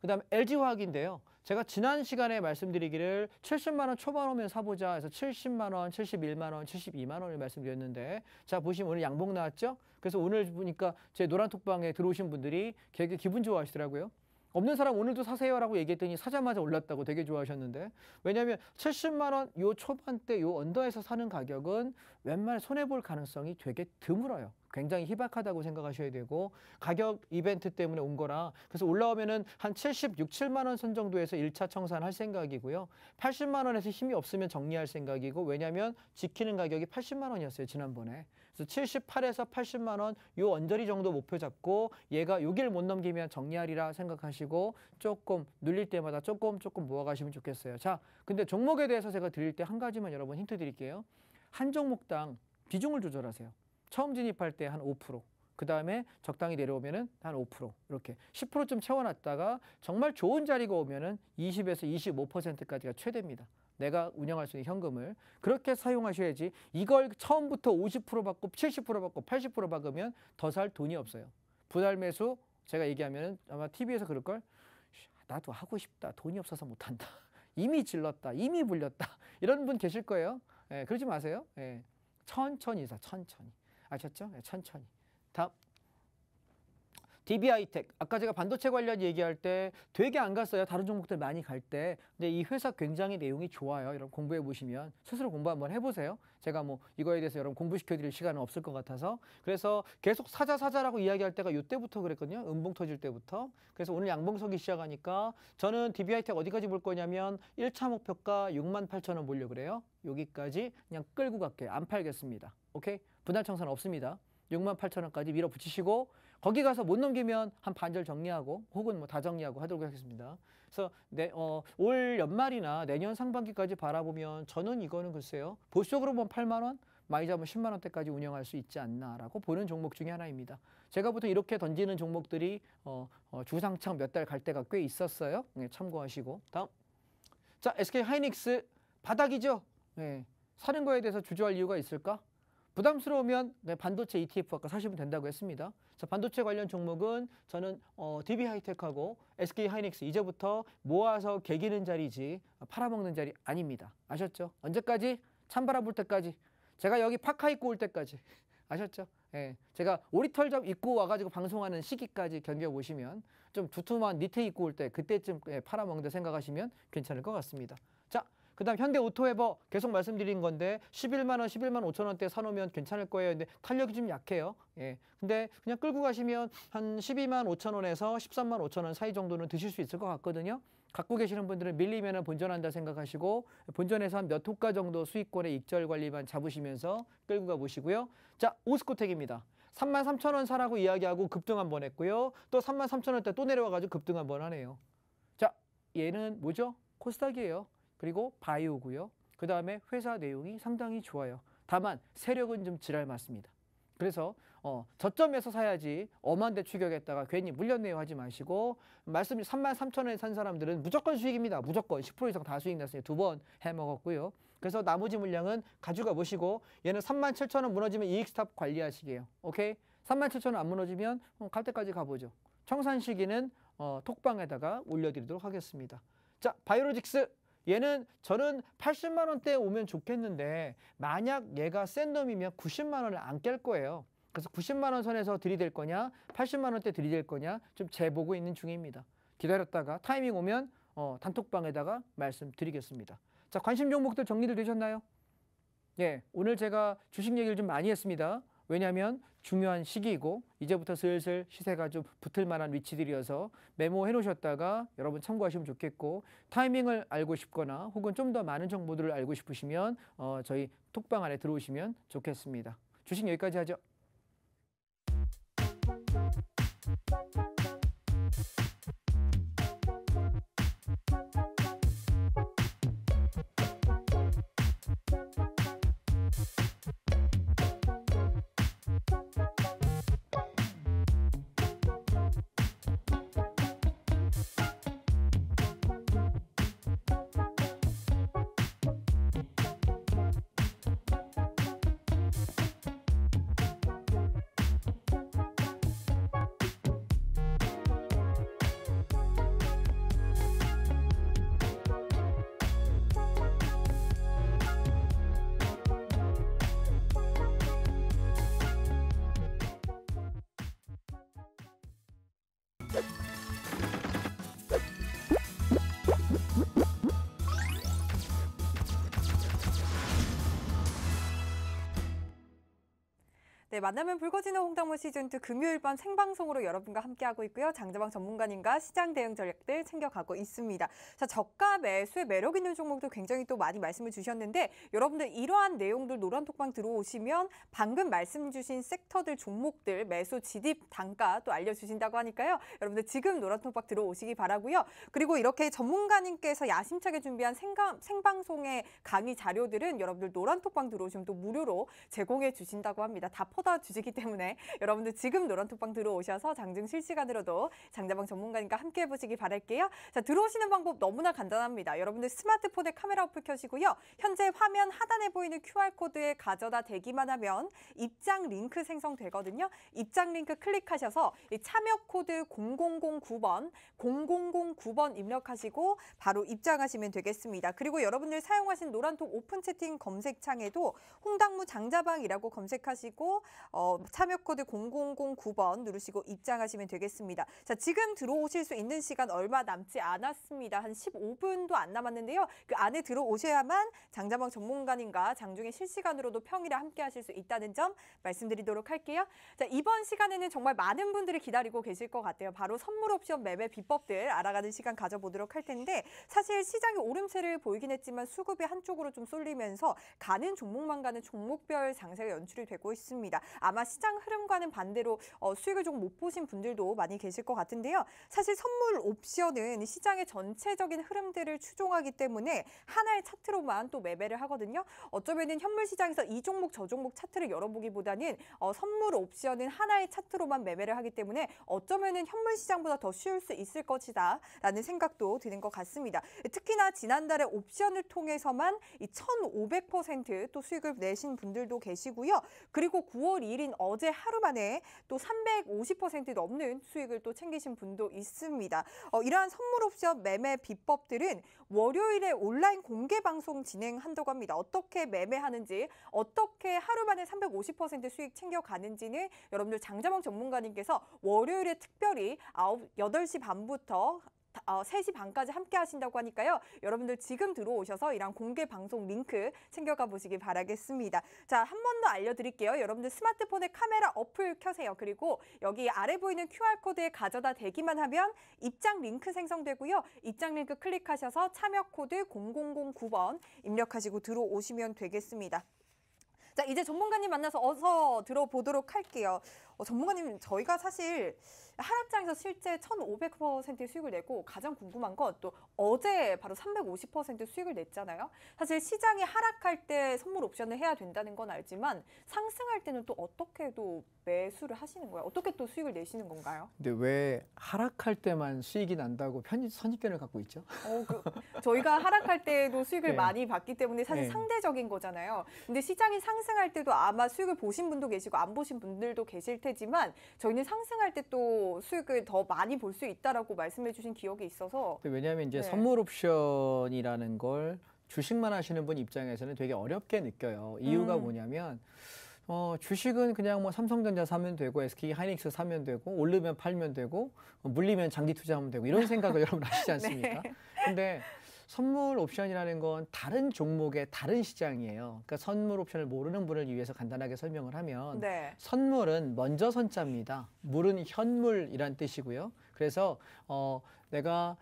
그다음 LG화학인데요. 제가 지난 시간에 말씀드리기를 70만 원 초반 오면 사보자 해서 70만 원, 71만 원, 72만 원을 말씀드렸는데 자 보시면 오늘 양봉 나왔죠? 그래서 오늘 보니까 제 노란톡방에 들어오신 분들이 되게 기분 좋아하시더라고요. 없는 사람 오늘도 사세요라고 얘기했더니 사자마자 올랐다고 되게 좋아하셨는데 왜냐하면 70만 원 요 초반대 요 언더에서 사는 가격은 웬만해 손해볼 가능성이 되게 드물어요. 굉장히 희박하다고 생각하셔야 되고 가격 이벤트 때문에 온 거라 그래서 올라오면은 한 76, 7만 원 선 정도에서 1차 청산할 생각이고요. 80만 원에서 힘이 없으면 정리할 생각이고 왜냐하면 지키는 가격이 80만 원이었어요. 지난번에. 그래서 78에서 80만 원 요 언저리 정도 목표 잡고 얘가 여기를 못 넘기면 정리하리라 생각하시고 조금 눌릴 때마다 조금 모아가시면 좋겠어요. 자, 근데 종목에 대해서 제가 드릴 때 한 가지만 여러분 힌트 드릴게요. 한 종목당 비중을 조절하세요. 처음 진입할 때 한 5%, 그 다음에 적당히 내려오면은 한 5%, 이렇게 10%좀 채워놨다가 정말 좋은 자리가 오면은 20에서 25%까지가 최대입니다. 내가 운영할 수 있는 현금을 그렇게 사용하셔야지 이걸 처음부터 50% 받고 70% 받고 80% 받으면 더 살 돈이 없어요. 분할 매수 제가 얘기하면은 아마 TV에서 그럴걸 나도 하고 싶다 돈이 없어서 못한다 이미 질렀다 이미 불렸다 이런 분 계실 거예요. 예, 그러지 마세요. 예, 천천히 사 천천히 아셨죠? 예, 천천히. 다음 DB하이텍. 아까 제가 반도체 관련 얘기할 때 되게 안 갔어요. 다른 종목들 많이 갈 때. 근데 이 회사 굉장히 내용이 좋아요. 여러분 공부해 보시면 스스로 공부 한번 해보세요. 제가 뭐 이거에 대해서 여러분 공부시켜 드릴 시간은 없을 것 같아서. 그래서 계속 사자라고 이야기할 때가 이때부터 그랬거든요. 음봉 터질 때부터. 그래서 오늘 양봉 서기 시작하니까 저는 DB하이텍 어디까지 볼 거냐면 1차 목표가 68,000원 보려고 그래요. 여기까지 그냥 끌고 갈게요. 안 팔겠습니다. 오케이? 분할 청산 없습니다. 68,000원까지 밀어붙이시고 거기 가서 못 넘기면 한 반절 정리하고 혹은 뭐 다 정리하고 하도록 하겠습니다. 그래서 올 연말이나 내년 상반기까지 바라보면 저는 이거는 글쎄요. 보수적으로 보면 8만 원, 많이 잡으면 10만 원대까지 운영할 수 있지 않나라고 보는 종목 중에 하나입니다. 제가 보통 이렇게 던지는 종목들이 주상창 몇 달 갈 때가 꽤 있었어요. 네, 참고하시고 다음. 자, SK 하이닉스 바닥이죠. 네, 사는 거에 대해서 주저할 이유가 있을까? 부담스러우면 반도체 ETF 아까 사시면 된다고 했습니다. 자, 반도체 관련 종목은 저는 DB하이텍하고 SK하이닉스 이제부터 모아서 개기는 자리지 팔아먹는 자리 아닙니다. 아셨죠? 언제까지? 찬바람 불 때까지. 제가 여기 파카 입고 올 때까지. 아셨죠? 예, 제가 오리털 입고 와가지고 방송하는 시기까지 견뎌보시면 좀 두툼한 니트 입고 올 때 그때쯤 팔아먹는다 생각하시면 괜찮을 것 같습니다. 자, 그 다음 현대오토웨버 계속 말씀드린 건데 11만 원, 11만 5천 원대 사놓으면 괜찮을 거예요. 근데 탄력이 좀 약해요. 예. 근데 그냥 끌고 가시면 한 12만 5천 원에서 13만 5천 원 사이 정도는 드실 수 있을 것 같거든요. 갖고 계시는 분들은 밀리면 본전한다 생각하시고 본전에서 한 몇 호가 정도 수익권의 익절 관리만 잡으시면서 끌고 가보시고요. 자, 오스코텍입니다. 33,000원 사라고 이야기하고 급등 한번 했고요. 또 33,000원대 또 내려와가지고 급등 한번 하네요. 자, 얘는 뭐죠? 코스닥이에요. 그리고 바이오고요. 그 다음에 회사 내용이 상당히 좋아요. 다만 세력은 좀 지랄 맞습니다. 그래서 저점에서 사야지 엄한데 추격했다가 괜히 물렸네요 하지 마시고 말씀 33,000원에 산 사람들은 무조건 수익입니다. 무조건 10% 이상 다 수익 났어요. 2번 해먹었고요. 그래서 나머지 물량은 가져가 보시고 얘는 37,000원 무너지면 이익 스탑 관리하시게요. 오케이? 37,000원 안 무너지면 갈 때까지 가보죠. 청산 시기는 톡방에다가 올려드리도록 하겠습니다. 자, 바이오로직스. 얘는 저는 80만 원대에 오면 좋겠는데 만약 얘가 센 놈이면 90만 원을 안 깰 거예요. 그래서 90만 원 선에서 들이댈 거냐 80만 원대 들이댈 거냐 좀 재보고 있는 중입니다. 기다렸다가 타이밍 오면 단톡방에다가 말씀드리겠습니다. 자, 관심 종목들 정리들 되셨나요? 예, 오늘 제가 주식 얘기를 좀 많이 했습니다. 왜냐하면 중요한 시기이고 이제부터 슬슬 시세가 좀 붙을 만한 위치들이어서 메모해 놓으셨다가 여러분 참고하시면 좋겠고, 타이밍을 알고 싶거나 혹은 좀 더 많은 정보들을 알고 싶으시면 저희 톡방 안에 들어오시면 좋겠습니다. 주식 여기까지 하죠. 네, 만나면 붉어지는 홍당무 시즌2 금요일 밤 생방송으로 여러분과 함께하고 있고요. 장자방 전문가님과 시장 대응 전략들 챙겨가고 있습니다. 자, 저가 매수의 매력 있는 종목도 굉장히 또 많이 말씀을 주셨는데, 여러분들 이러한 내용들 노란톡방 들어오시면 방금 말씀 주신 섹터들 종목들 매수 진입 단가 또 알려주신다고 하니까요. 여러분들 지금 노란톡방 들어오시기 바라고요. 그리고 이렇게 전문가님께서 야심차게 준비한 생방송의 강의 자료들은 여러분들 노란톡방 들어오시면 또 무료로 제공해 주신다고 합니다. 다 퍼다 주시기 때문에 여러분들 지금 노란톡방 들어오셔서 장중 실시간으로도 장자방 전문가님과 함께 해보시기 바랄게요. 자, 들어오시는 방법 너무나 간단합니다. 여러분들 스마트폰에 카메라 어플 켜시고요. 현재 화면 하단에 보이는 QR코드에 가져다 대기만 하면 입장 링크 생성되거든요. 입장 링크 클릭하셔서 이 참여 코드 0009번, 0009번 입력하시고 바로 입장하시면 되겠습니다. 그리고 여러분들 사용하신 노란톡 오픈 채팅 검색창에도 홍당무 장자방이라고 검색하시고 참여 코드 0009번 누르시고 입장하시면 되겠습니다. 자, 지금 들어오실 수 있는 시간 얼마 남지 않았습니다. 한 15분도 안 남았는데요. 그 안에 들어오셔야만 장자방 전문가님과 장중에 실시간으로도 평일에 함께 하실 수 있다는 점 말씀드리도록 할게요. 자, 이번 시간에는 정말 많은 분들이 기다리고 계실 것 같아요. 바로 선물 옵션 매매 비법들 알아가는 시간 가져보도록 할 텐데, 사실 시장이 오름세를 보이긴 했지만 수급이 한쪽으로 좀 쏠리면서 가는 종목만 가는 종목별 장세가 연출이 되고 있습니다. 아마 시장 흐름과는 반대로 수익을 좀 못 보신 분들도 많이 계실 것 같은데요. 사실 선물 옵션은 시장의 전체적인 흐름들을 추종하기 때문에 하나의 차트로만 또 매매를 하거든요. 어쩌면은 현물 시장에서 이 종목 저 종목 차트를 열어보기보다는 선물 옵션은 하나의 차트로만 매매를 하기 때문에 어쩌면은 현물 시장보다 더 쉬울 수 있을 것이다 라는 생각도 드는 것 같습니다. 특히나 지난달에 옵션을 통해서만 이 1,500% 또 수익을 내신 분들도 계시고요. 그리고 9월 2일인 어제 하루 만에 또 350% 넘는 수익을 또 챙기신 분도 있습니다. 이러한 선물 옵션 매매 비법들은 월요일에 온라인 공개 방송 진행한다고 합니다. 어떻게 매매하는지, 어떻게 하루 만에 350% 수익 챙겨가는지는 여러분들 장자방 전문가님께서 월요일에 특별히 8시 반부터 3시 반까지 함께 하신다고 하니까요. 여러분들 지금 들어오셔서 이랑 공개 방송 링크 챙겨가 보시기 바라겠습니다. 자, 한 번 더 알려드릴게요. 여러분들 스마트폰에 카메라 어플 켜세요. 그리고 여기 아래 보이는 QR코드에 가져다 대기만 하면 입장 링크 생성되고요. 입장 링크 클릭하셔서 참여 코드 0009번 입력하시고 들어오시면 되겠습니다. 자, 이제 전문가님 만나서 어서 들어보도록 할게요. 전문가님, 저희가 사실 하락장에서 실제 1,500% 수익을 내고 가장 궁금한 건 또 어제 바로 350% 수익을 냈잖아요. 사실 시장이 하락할 때 선물 옵션을 해야 된다는 건 알지만 상승할 때는 또 어떻게 또 매수를 하시는 거예요? 어떻게 또 수익을 내시는 건가요? 근데 왜 하락할 때만 수익이 난다고 선입견을 갖고 있죠? 저희가 하락할 때도 수익을 네. 많이 받기 때문에 사실 네. 상대적인 거잖아요. 근데 시장이 상승할 때도 아마 수익을 보신 분도 계시고 안 보신 분들도 계실 테지만 저희는 상승할 때 또 수익을 더 많이 볼 수 있다라고 말씀해 주신 기억이 있어서. 왜냐하면 이제 네. 선물 옵션이라는 걸 주식만 하시는 분 입장에서는 되게 어렵게 느껴요. 이유가 뭐냐면 주식은 그냥 뭐 삼성전자 사면 되고 SK 하이닉스 사면 되고 오르면 팔면 되고 물리면 장기 투자하면 되고 이런 생각을 여러분 하시지 않습니까? 네. 근데 선물 옵션이라는 건 다른 종목의 다른 시장이에요. 그러니까 선물 옵션을 모르는 분을 위해서 간단하게 설명을 하면 네. 선물은 먼저 선자입니다. 물은 현물이란 뜻이고요. 그래서 내가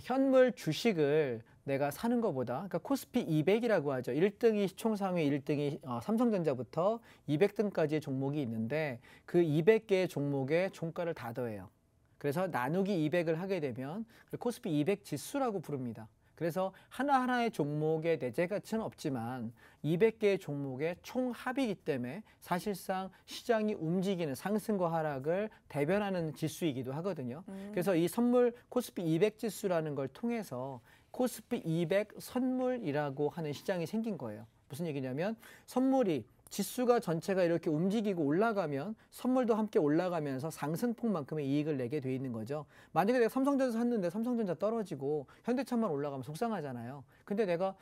현물 주식을 내가 사는 것보다, 그러니까 코스피 200이라고 하죠. 1등이 시총상위 1등이 삼성전자부터 200등까지의 종목이 있는데 그 200개의 종목의 종가를 다 더해요. 그래서 나누기 200을 하게 되면 코스피 200 지수라고 부릅니다. 그래서 하나하나의 종목의 내재 가치는 없지만 200개의 종목의 총합이기 때문에 사실상 시장이 움직이는 상승과 하락을 대변하는 지수이기도 하거든요. 그래서 이 선물 코스피 200 지수라는 걸 통해서 코스피 200 선물이라고 하는 시장이 생긴 거예요. 무슨 얘기냐면 선물이 지수가 전체가 이렇게 움직이고 올라가면 선물도 함께 올라가면서 상승폭만큼의 이익을 내게 돼 있는 거죠. 만약에 내가 삼성전자 샀는데 삼성전자 떨어지고 현대차만 올라가면 속상하잖아요. 근데 내가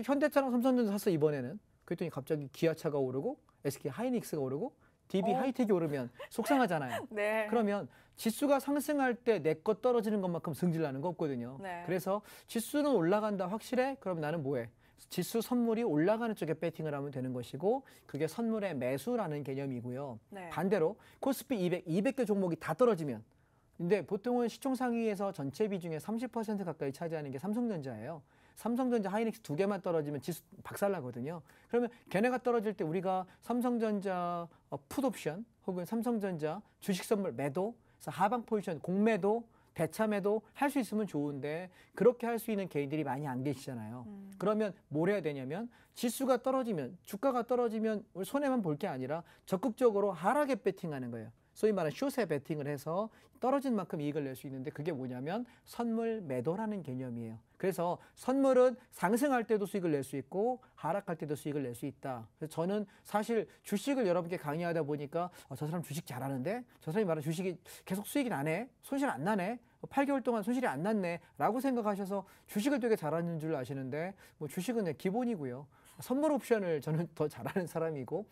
현대차랑 삼성전자 샀어 이번에는. 그랬더니 갑자기 기아차가 오르고 SK 하이닉스가 오르고 DB 하이텍이 오르면 속상하잖아요. 네. 그러면 지수가 상승할 때 내 것 떨어지는 것만큼 승질나는 거 없거든요. 네. 그래서 지수는 올라간다 확실해? 그럼 나는 뭐해? 지수 선물이 올라가는 쪽에 배팅을 하면 되는 것이고 그게 선물의 매수라는 개념이고요. 네. 반대로 코스피 200개 종목이 다 떨어지면 근데 보통은 시총 상위에서 전체 비중의 30% 가까이 차지하는 게 삼성전자예요. 삼성전자 하이닉스 두 개만 떨어지면 지수 박살나거든요. 그러면 걔네가 떨어질 때 우리가 삼성전자 풋옵션 혹은 삼성전자 주식 선물 매도, 그래서 하방 포지션 공매도 대참에도 할 수 있으면 좋은데 그렇게 할 수 있는 개인들이 많이 안 계시잖아요. 그러면 뭘 해야 되냐면 지수가 떨어지면 주가가 떨어지면 우리 손해만 볼 게 아니라 적극적으로 하락에 배팅하는 거예요. 소위 말하는 숏에 배팅을 해서 떨어진 만큼 이익을 낼 수 있는데 그게 뭐냐면 선물 매도라는 개념이에요. 그래서 선물은 상승할 때도 수익을 낼 수 있고 하락할 때도 수익을 낼 수 있다. 그래서 저는 사실 주식을 여러분께 강의하다 보니까 저 사람 주식 잘하는데 저 사람이 말하는 주식이 계속 수익이 나네? 손실 안 나네? 8개월 동안 손실이 안 났네? 라고 생각하셔서 주식을 되게 잘하는 줄 아시는데 뭐 주식은 기본이고요. 선물 옵션을 저는 더 잘하는 사람이고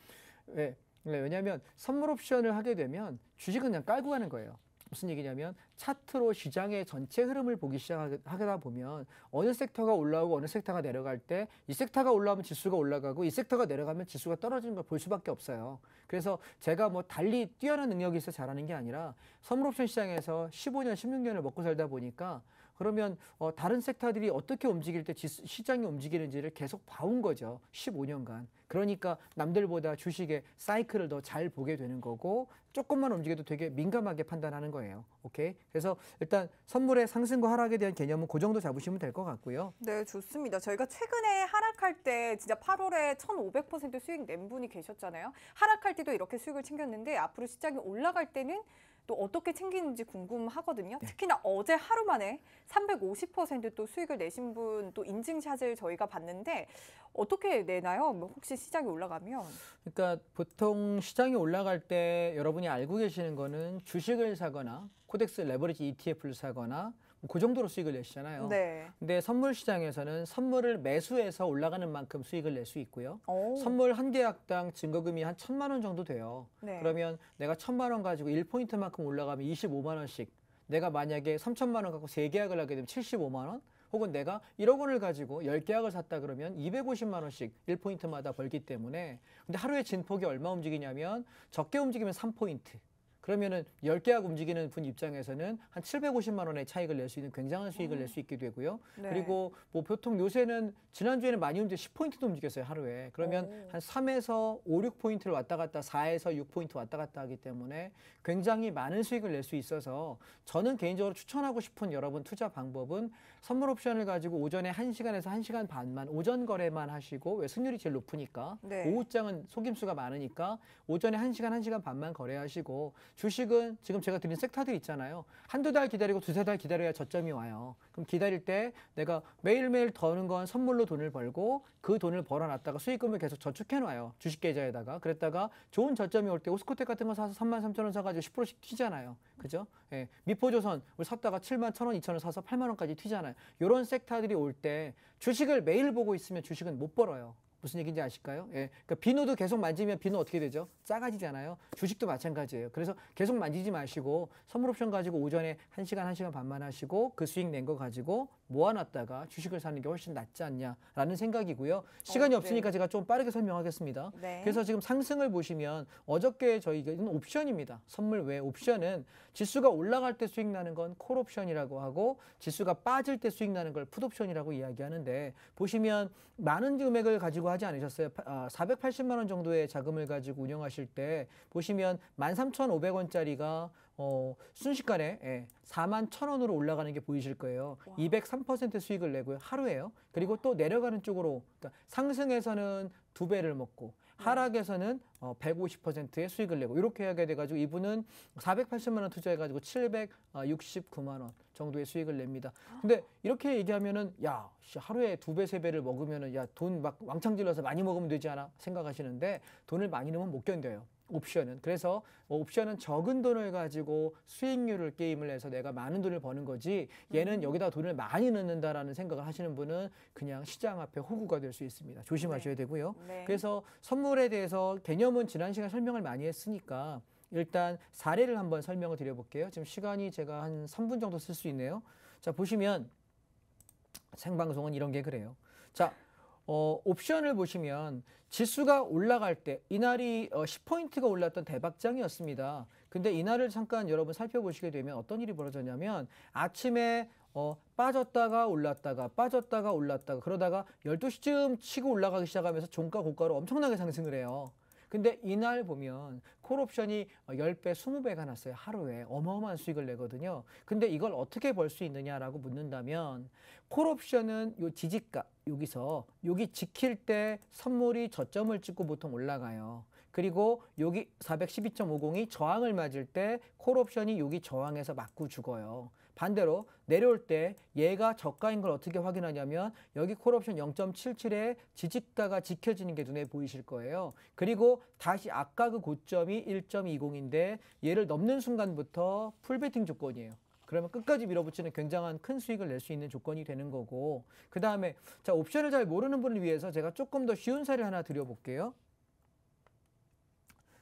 왜냐하면 선물 옵션을 하게 되면 주식은 그냥 깔고 가는 거예요. 무슨 얘기냐면 차트로 시장의 전체 흐름을 보기 시작하다 보면 어느 섹터가 올라오고 어느 섹터가 내려갈 때 이 섹터가 올라오면 지수가 올라가고 이 섹터가 내려가면 지수가 떨어지는 걸 볼 수밖에 없어요. 그래서 제가 뭐 달리 뛰어난 능력이 있어 잘하는 게 아니라 선물 옵션 시장에서 15년, 16년을 먹고 살다 보니까 그러면 다른 섹터들이 어떻게 움직일 때 시장이 움직이는지를 계속 봐온 거죠. 15년간. 그러니까 남들보다 주식의 사이클을 더 잘 보게 되는 거고 조금만 움직여도 되게 민감하게 판단하는 거예요. 오케이? 그래서 일단 선물의 상승과 하락에 대한 개념은 그 정도 잡으시면 될 것 같고요. 네, 좋습니다. 저희가 최근에 하락할 때 진짜 8월에 1,500% 수익 낸 분이 계셨잖아요. 하락할 때도 이렇게 수익을 챙겼는데 앞으로 시장이 올라갈 때는 또 어떻게 챙기는지 궁금하거든요. 네. 특히나 어제 하루 만에 350%또 수익을 내신 분 또 인증샷을 저희가 봤는데 어떻게 내나요? 뭐 혹시 시장이 올라가면? 그러니까 보통 시장이 올라갈 때 여러분이 알고 계시는 거는 주식을 사거나 코덱스 레버리지 ETF를 사거나 그 정도로 수익을 내시잖아요. 네. 근데 선물 시장에서는 선물을 매수해서 올라가는 만큼 수익을 낼 수 있고요. 오. 선물 한 계약당 증거금이 한 1,000만 원 정도 돼요. 네. 그러면 내가 1,000만 원 가지고 1포인트만큼 올라가면 25만 원씩. 내가 만약에 3,000만 원 갖고 3계약을 하게 되면 75만 원? 혹은 내가 1억 원을 가지고 10계약을 샀다 그러면 250만 원씩 1포인트마다 벌기 때문에 근데 하루에 진폭이 얼마 움직이냐면 적게 움직이면 3포인트. 그러면은 10계약 움직이는 분 입장에서는 한 750만 원의 차익을 낼 수 있는 굉장한 수익을 낼 수 있게 되고요. 네. 그리고 뭐 보통 요새는 지난주에는 많이 움직여 10포인트도 움직였어요, 하루에. 그러면 한 3에서 5, 6포인트를 왔다 갔다 4에서 6포인트 왔다 갔다 하기 때문에 굉장히 많은 수익을 낼 수 있어서 저는 개인적으로 추천하고 싶은 여러분 투자 방법은 선물 옵션을 가지고 오전에 1시간에서 1시간 반만 오전 거래만 하시고 왜 승률이 제일 높으니까 네. 오후장은 속임수가 많으니까 오전에 1시간, 1시간 반만 거래하시고 주식은 지금 제가 드린 섹터들 있잖아요. 한두 달 기다리고 두세 달 기다려야 저점이 와요. 그럼 기다릴 때 내가 매일매일 더는 건 선물로 돈을 벌고 그 돈을 벌어놨다가 수익금을 계속 저축해놔요. 주식 계좌에다가. 그랬다가 좋은 저점이 올 때 오스코텍 같은 거 사서 33,000원 사가지고 10%씩 튀잖아요. 그죠? 예. 미포조선 우리 샀다가 71,000원, 2,000원 사서 8만 원까지 튀잖아요. 이런 섹터들이 올 때 주식을 매일 보고 있으면 주식은 못 벌어요. 무슨 얘기인지 아실까요? 예. 그러니까 비누도 계속 만지면 비누 어떻게 되죠? 작아지잖아요. 주식도 마찬가지예요. 그래서 계속 만지지 마시고 선물 옵션 가지고 오전에 1시간, 1시간 반만 하시고 그 수익 낸 거 가지고 모아놨다가 주식을 사는 게 훨씬 낫지 않냐라는 생각이고요. 시간이 네. 없으니까 제가 좀 빠르게 설명하겠습니다. 네. 그래서 지금 상승을 보시면 어저께 저희가 이건 옵션입니다. 선물 외 옵션은 지수가 올라갈 때 수익 나는 건 콜옵션이라고 하고 지수가 빠질 때 수익 나는 걸 풋옵션이라고 이야기하는데 보시면 많은 금액을 가지고 하지 않으셨어요? 480만 원 정도의 자금을 가지고 운영하실 때 보시면 13,500원짜리가 순식간에 41,000원으로 올라가는 게 보이실 거예요. 와. 203% 수익을 내고요. 하루에요. 그리고 또 내려가는 쪽으로 그러니까 상승에서는 2배를 먹고 하락에서는 150%의 수익을 내고 이렇게 하게 돼가지고 이분은 480만 원 투자해가지고 769만 원 정도의 수익을 냅니다. 근데 이렇게 얘기하면은 야 하루에 2배, 3배를 먹으면은 야 돈 막 왕창 질러서 많이 먹으면 되지 않아 생각하시는데 돈을 많이 넣으면 못 견뎌요. 옵션은. 그래서 옵션은 적은 돈을 가지고 수익률을 게임을 해서 내가 많은 돈을 버는 거지 얘는 여기다 돈을 많이 넣는다라는 생각을 하시는 분은 그냥 시장 앞에 호구가 될 수 있습니다. 조심하셔야 되고요. 네. 그래서 선물에 대해서 개념은 지난 시간 설명을 많이 했으니까 일단 사례를 한번 설명을 드려볼게요. 지금 시간이 제가 한 3분 정도 쓸 수 있네요. 자, 보시면 생방송은 이런 게 그래요. 자, 옵션을 보시면 지수가 올라갈 때 이날이 10포인트가 올랐던 대박장이었습니다. 근데 이날을 잠깐 여러분 살펴보시게 되면 어떤 일이 벌어졌냐면 아침에 빠졌다가 올랐다가 빠졌다가 올랐다가 그러다가 12시쯤 치고 올라가기 시작하면서 종가 고가로 엄청나게 상승을 해요. 근데 이날 보면 콜옵션이 10배, 20배가 났어요. 하루에 어마어마한 수익을 내거든요. 근데 이걸 어떻게 벌 수 있느냐라고 묻는다면 콜옵션은 요 지지가 여기서 여기 지킬 때 선물이 저점을 찍고 보통 올라가요. 그리고 여기 412.50이 저항을 맞을 때 콜옵션이 여기 저항에서 맞고 죽어요. 반대로 내려올 때 얘가 저가인 걸 어떻게 확인하냐면 여기 콜옵션 0.77에 지지가가 지켜지는 게 눈에 보이실 거예요. 그리고 다시 아까 그 고점이 1.20인데 얘를 넘는 순간부터 풀베팅 조건이에요. 그러면 끝까지 밀어붙이는 굉장한 큰 수익을 낼 수 있는 조건이 되는 거고 그 다음에 자 옵션을 잘 모르는 분을 위해서 제가 조금 더 쉬운 사례 하나 드려볼게요.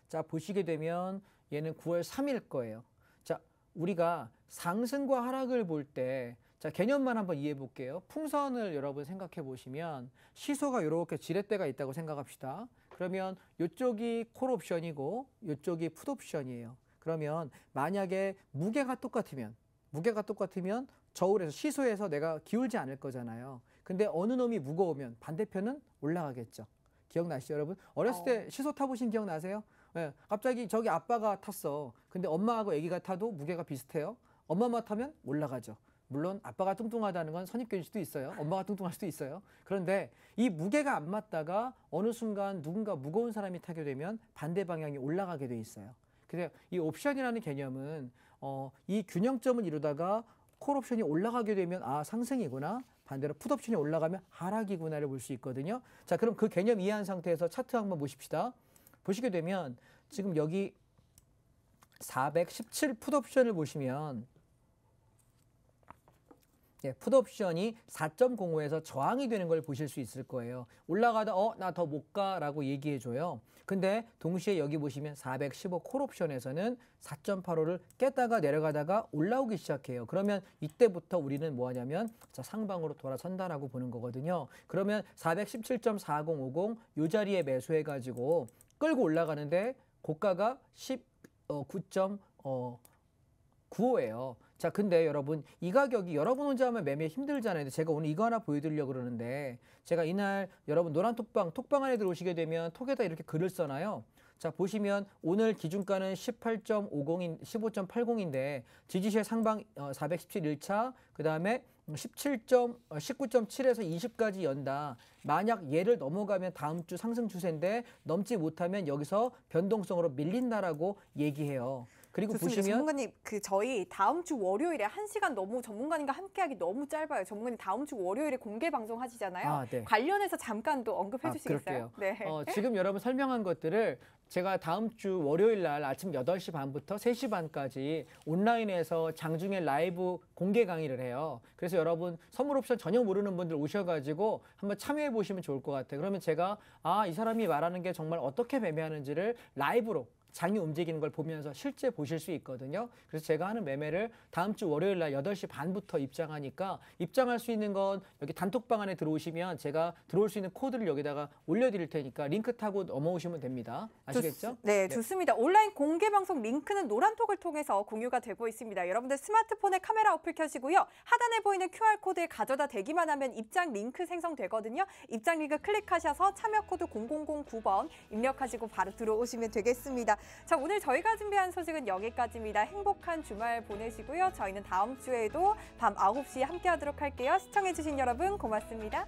자 보시게 되면 얘는 9월 3일 거예요. 자 우리가 상승과 하락을 볼 때 자 개념만 한번 이해해 볼게요. 풍선을 여러분 생각해 보시면 시소가 이렇게 지렛대가 있다고 생각합시다. 그러면 이쪽이 콜옵션이고 이쪽이 풋옵션이에요. 그러면 만약에 무게가 똑같으면 저울에서 시소에서 내가 기울지 않을 거잖아요. 근데 어느 놈이 무거우면 반대편은 올라가겠죠. 기억나시죠 여러분? 어렸을 때 시소 타보신 기억나세요? 네, 갑자기 저기 아빠가 탔어. 근데 엄마하고 아기가 타도 무게가 비슷해요. 엄마만 타면 올라가죠. 물론 아빠가 뚱뚱하다는 건 선입견일 수도 있어요. 엄마가 뚱뚱할 수도 있어요. 그런데 이 무게가 안 맞다가 어느 순간 누군가 무거운 사람이 타게 되면 반대 방향이 올라가게 돼 있어요. 그래서 이 옵션이라는 개념은 이 균형점을 이루다가 콜옵션이 올라가게 되면 아 상승이구나. 반대로 풋옵션이 올라가면 하락이구나를 볼 수 있거든요. 자 그럼 그 개념 이해한 상태에서 차트 한번 보십시다. 보시게 되면 지금 여기 417 풋옵션을 보시면 풋옵션이 4.05에서 저항이 되는 걸 보실 수 있을 거예요. 올라가다 나 더 못 가라고 얘기해 줘요. 근데 동시에 여기 보시면 415 콜옵션에서는 4.85를 깼다가 내려가다가 올라오기 시작해요. 그러면 이때부터 우리는 뭐 하냐면 자 상방으로 돌아선다라고 보는 거거든요. 그러면 417.4050 이 자리에 매수해 가지고 끌고 올라가는데 고가가 19.95예요. 자, 근데 여러분 이 가격이 여러분 혼자 하면 매매 힘들잖아요. 근데 제가 오늘 이거 하나 보여드리려고 그러는데 제가 이날 여러분 노란 톡방 안에 들어오시게 되면 톡에다 이렇게 글을 써놔요. 자, 보시면 오늘 기준가는 15.80인데 지지시의 상방 417 1차 그 다음에 19.7에서 20까지 연다. 만약 얘를 넘어가면 다음 주 상승 추세인데 넘지 못하면 여기서 변동성으로 밀린다라고 얘기해요. 그리고 좋습니다. 보시면 전문가님 저희 다음 주 월요일에 1시간 너무 전문가님과 함께하기 너무 짧아요. 전문가님 다음 주 월요일에 공개 방송 하시잖아요. 네. 관련해서 잠깐 또 언급해 주시겠어요? 그럴게요. 네. 지금 여러분 설명한 것들을 제가 다음 주 월요일 날 아침 8시 반부터 3시 반까지 온라인에서 장중에 라이브 공개 강의를 해요. 그래서 여러분 선물 옵션 전혀 모르는 분들 오셔가지고 한번 참여해 보시면 좋을 것 같아요. 그러면 제가 이 사람이 말하는 게 정말 어떻게 매매하는지를 라이브로 장이 움직이는 걸 보면서 실제 보실 수 있거든요. 그래서 제가 하는 매매를 다음 주 월요일 날 8시 반부터 입장하니까 입장할 수 있는 건 여기 단톡방 안에 들어오시면 제가 들어올 수 있는 코드를 여기다가 올려드릴 테니까 링크 타고 넘어오시면 됩니다. 아시겠죠? 네, 좋습니다. 온라인 공개 방송 링크는 노란톡을 통해서 공유가 되고 있습니다. 여러분들 스마트폰에 카메라 어플 켜시고요. 하단에 보이는 QR코드에 가져다 대기만 하면 입장 링크 생성되거든요. 입장 링크 클릭하셔서 참여 코드 0009번 입력하시고 바로 들어오시면 되겠습니다. 자, 오늘 저희가 준비한 소식은 여기까지입니다. 행복한 주말 보내시고요. 저희는 다음 주에도 밤 9시에 함께하도록 할게요. 시청해주신 여러분 고맙습니다.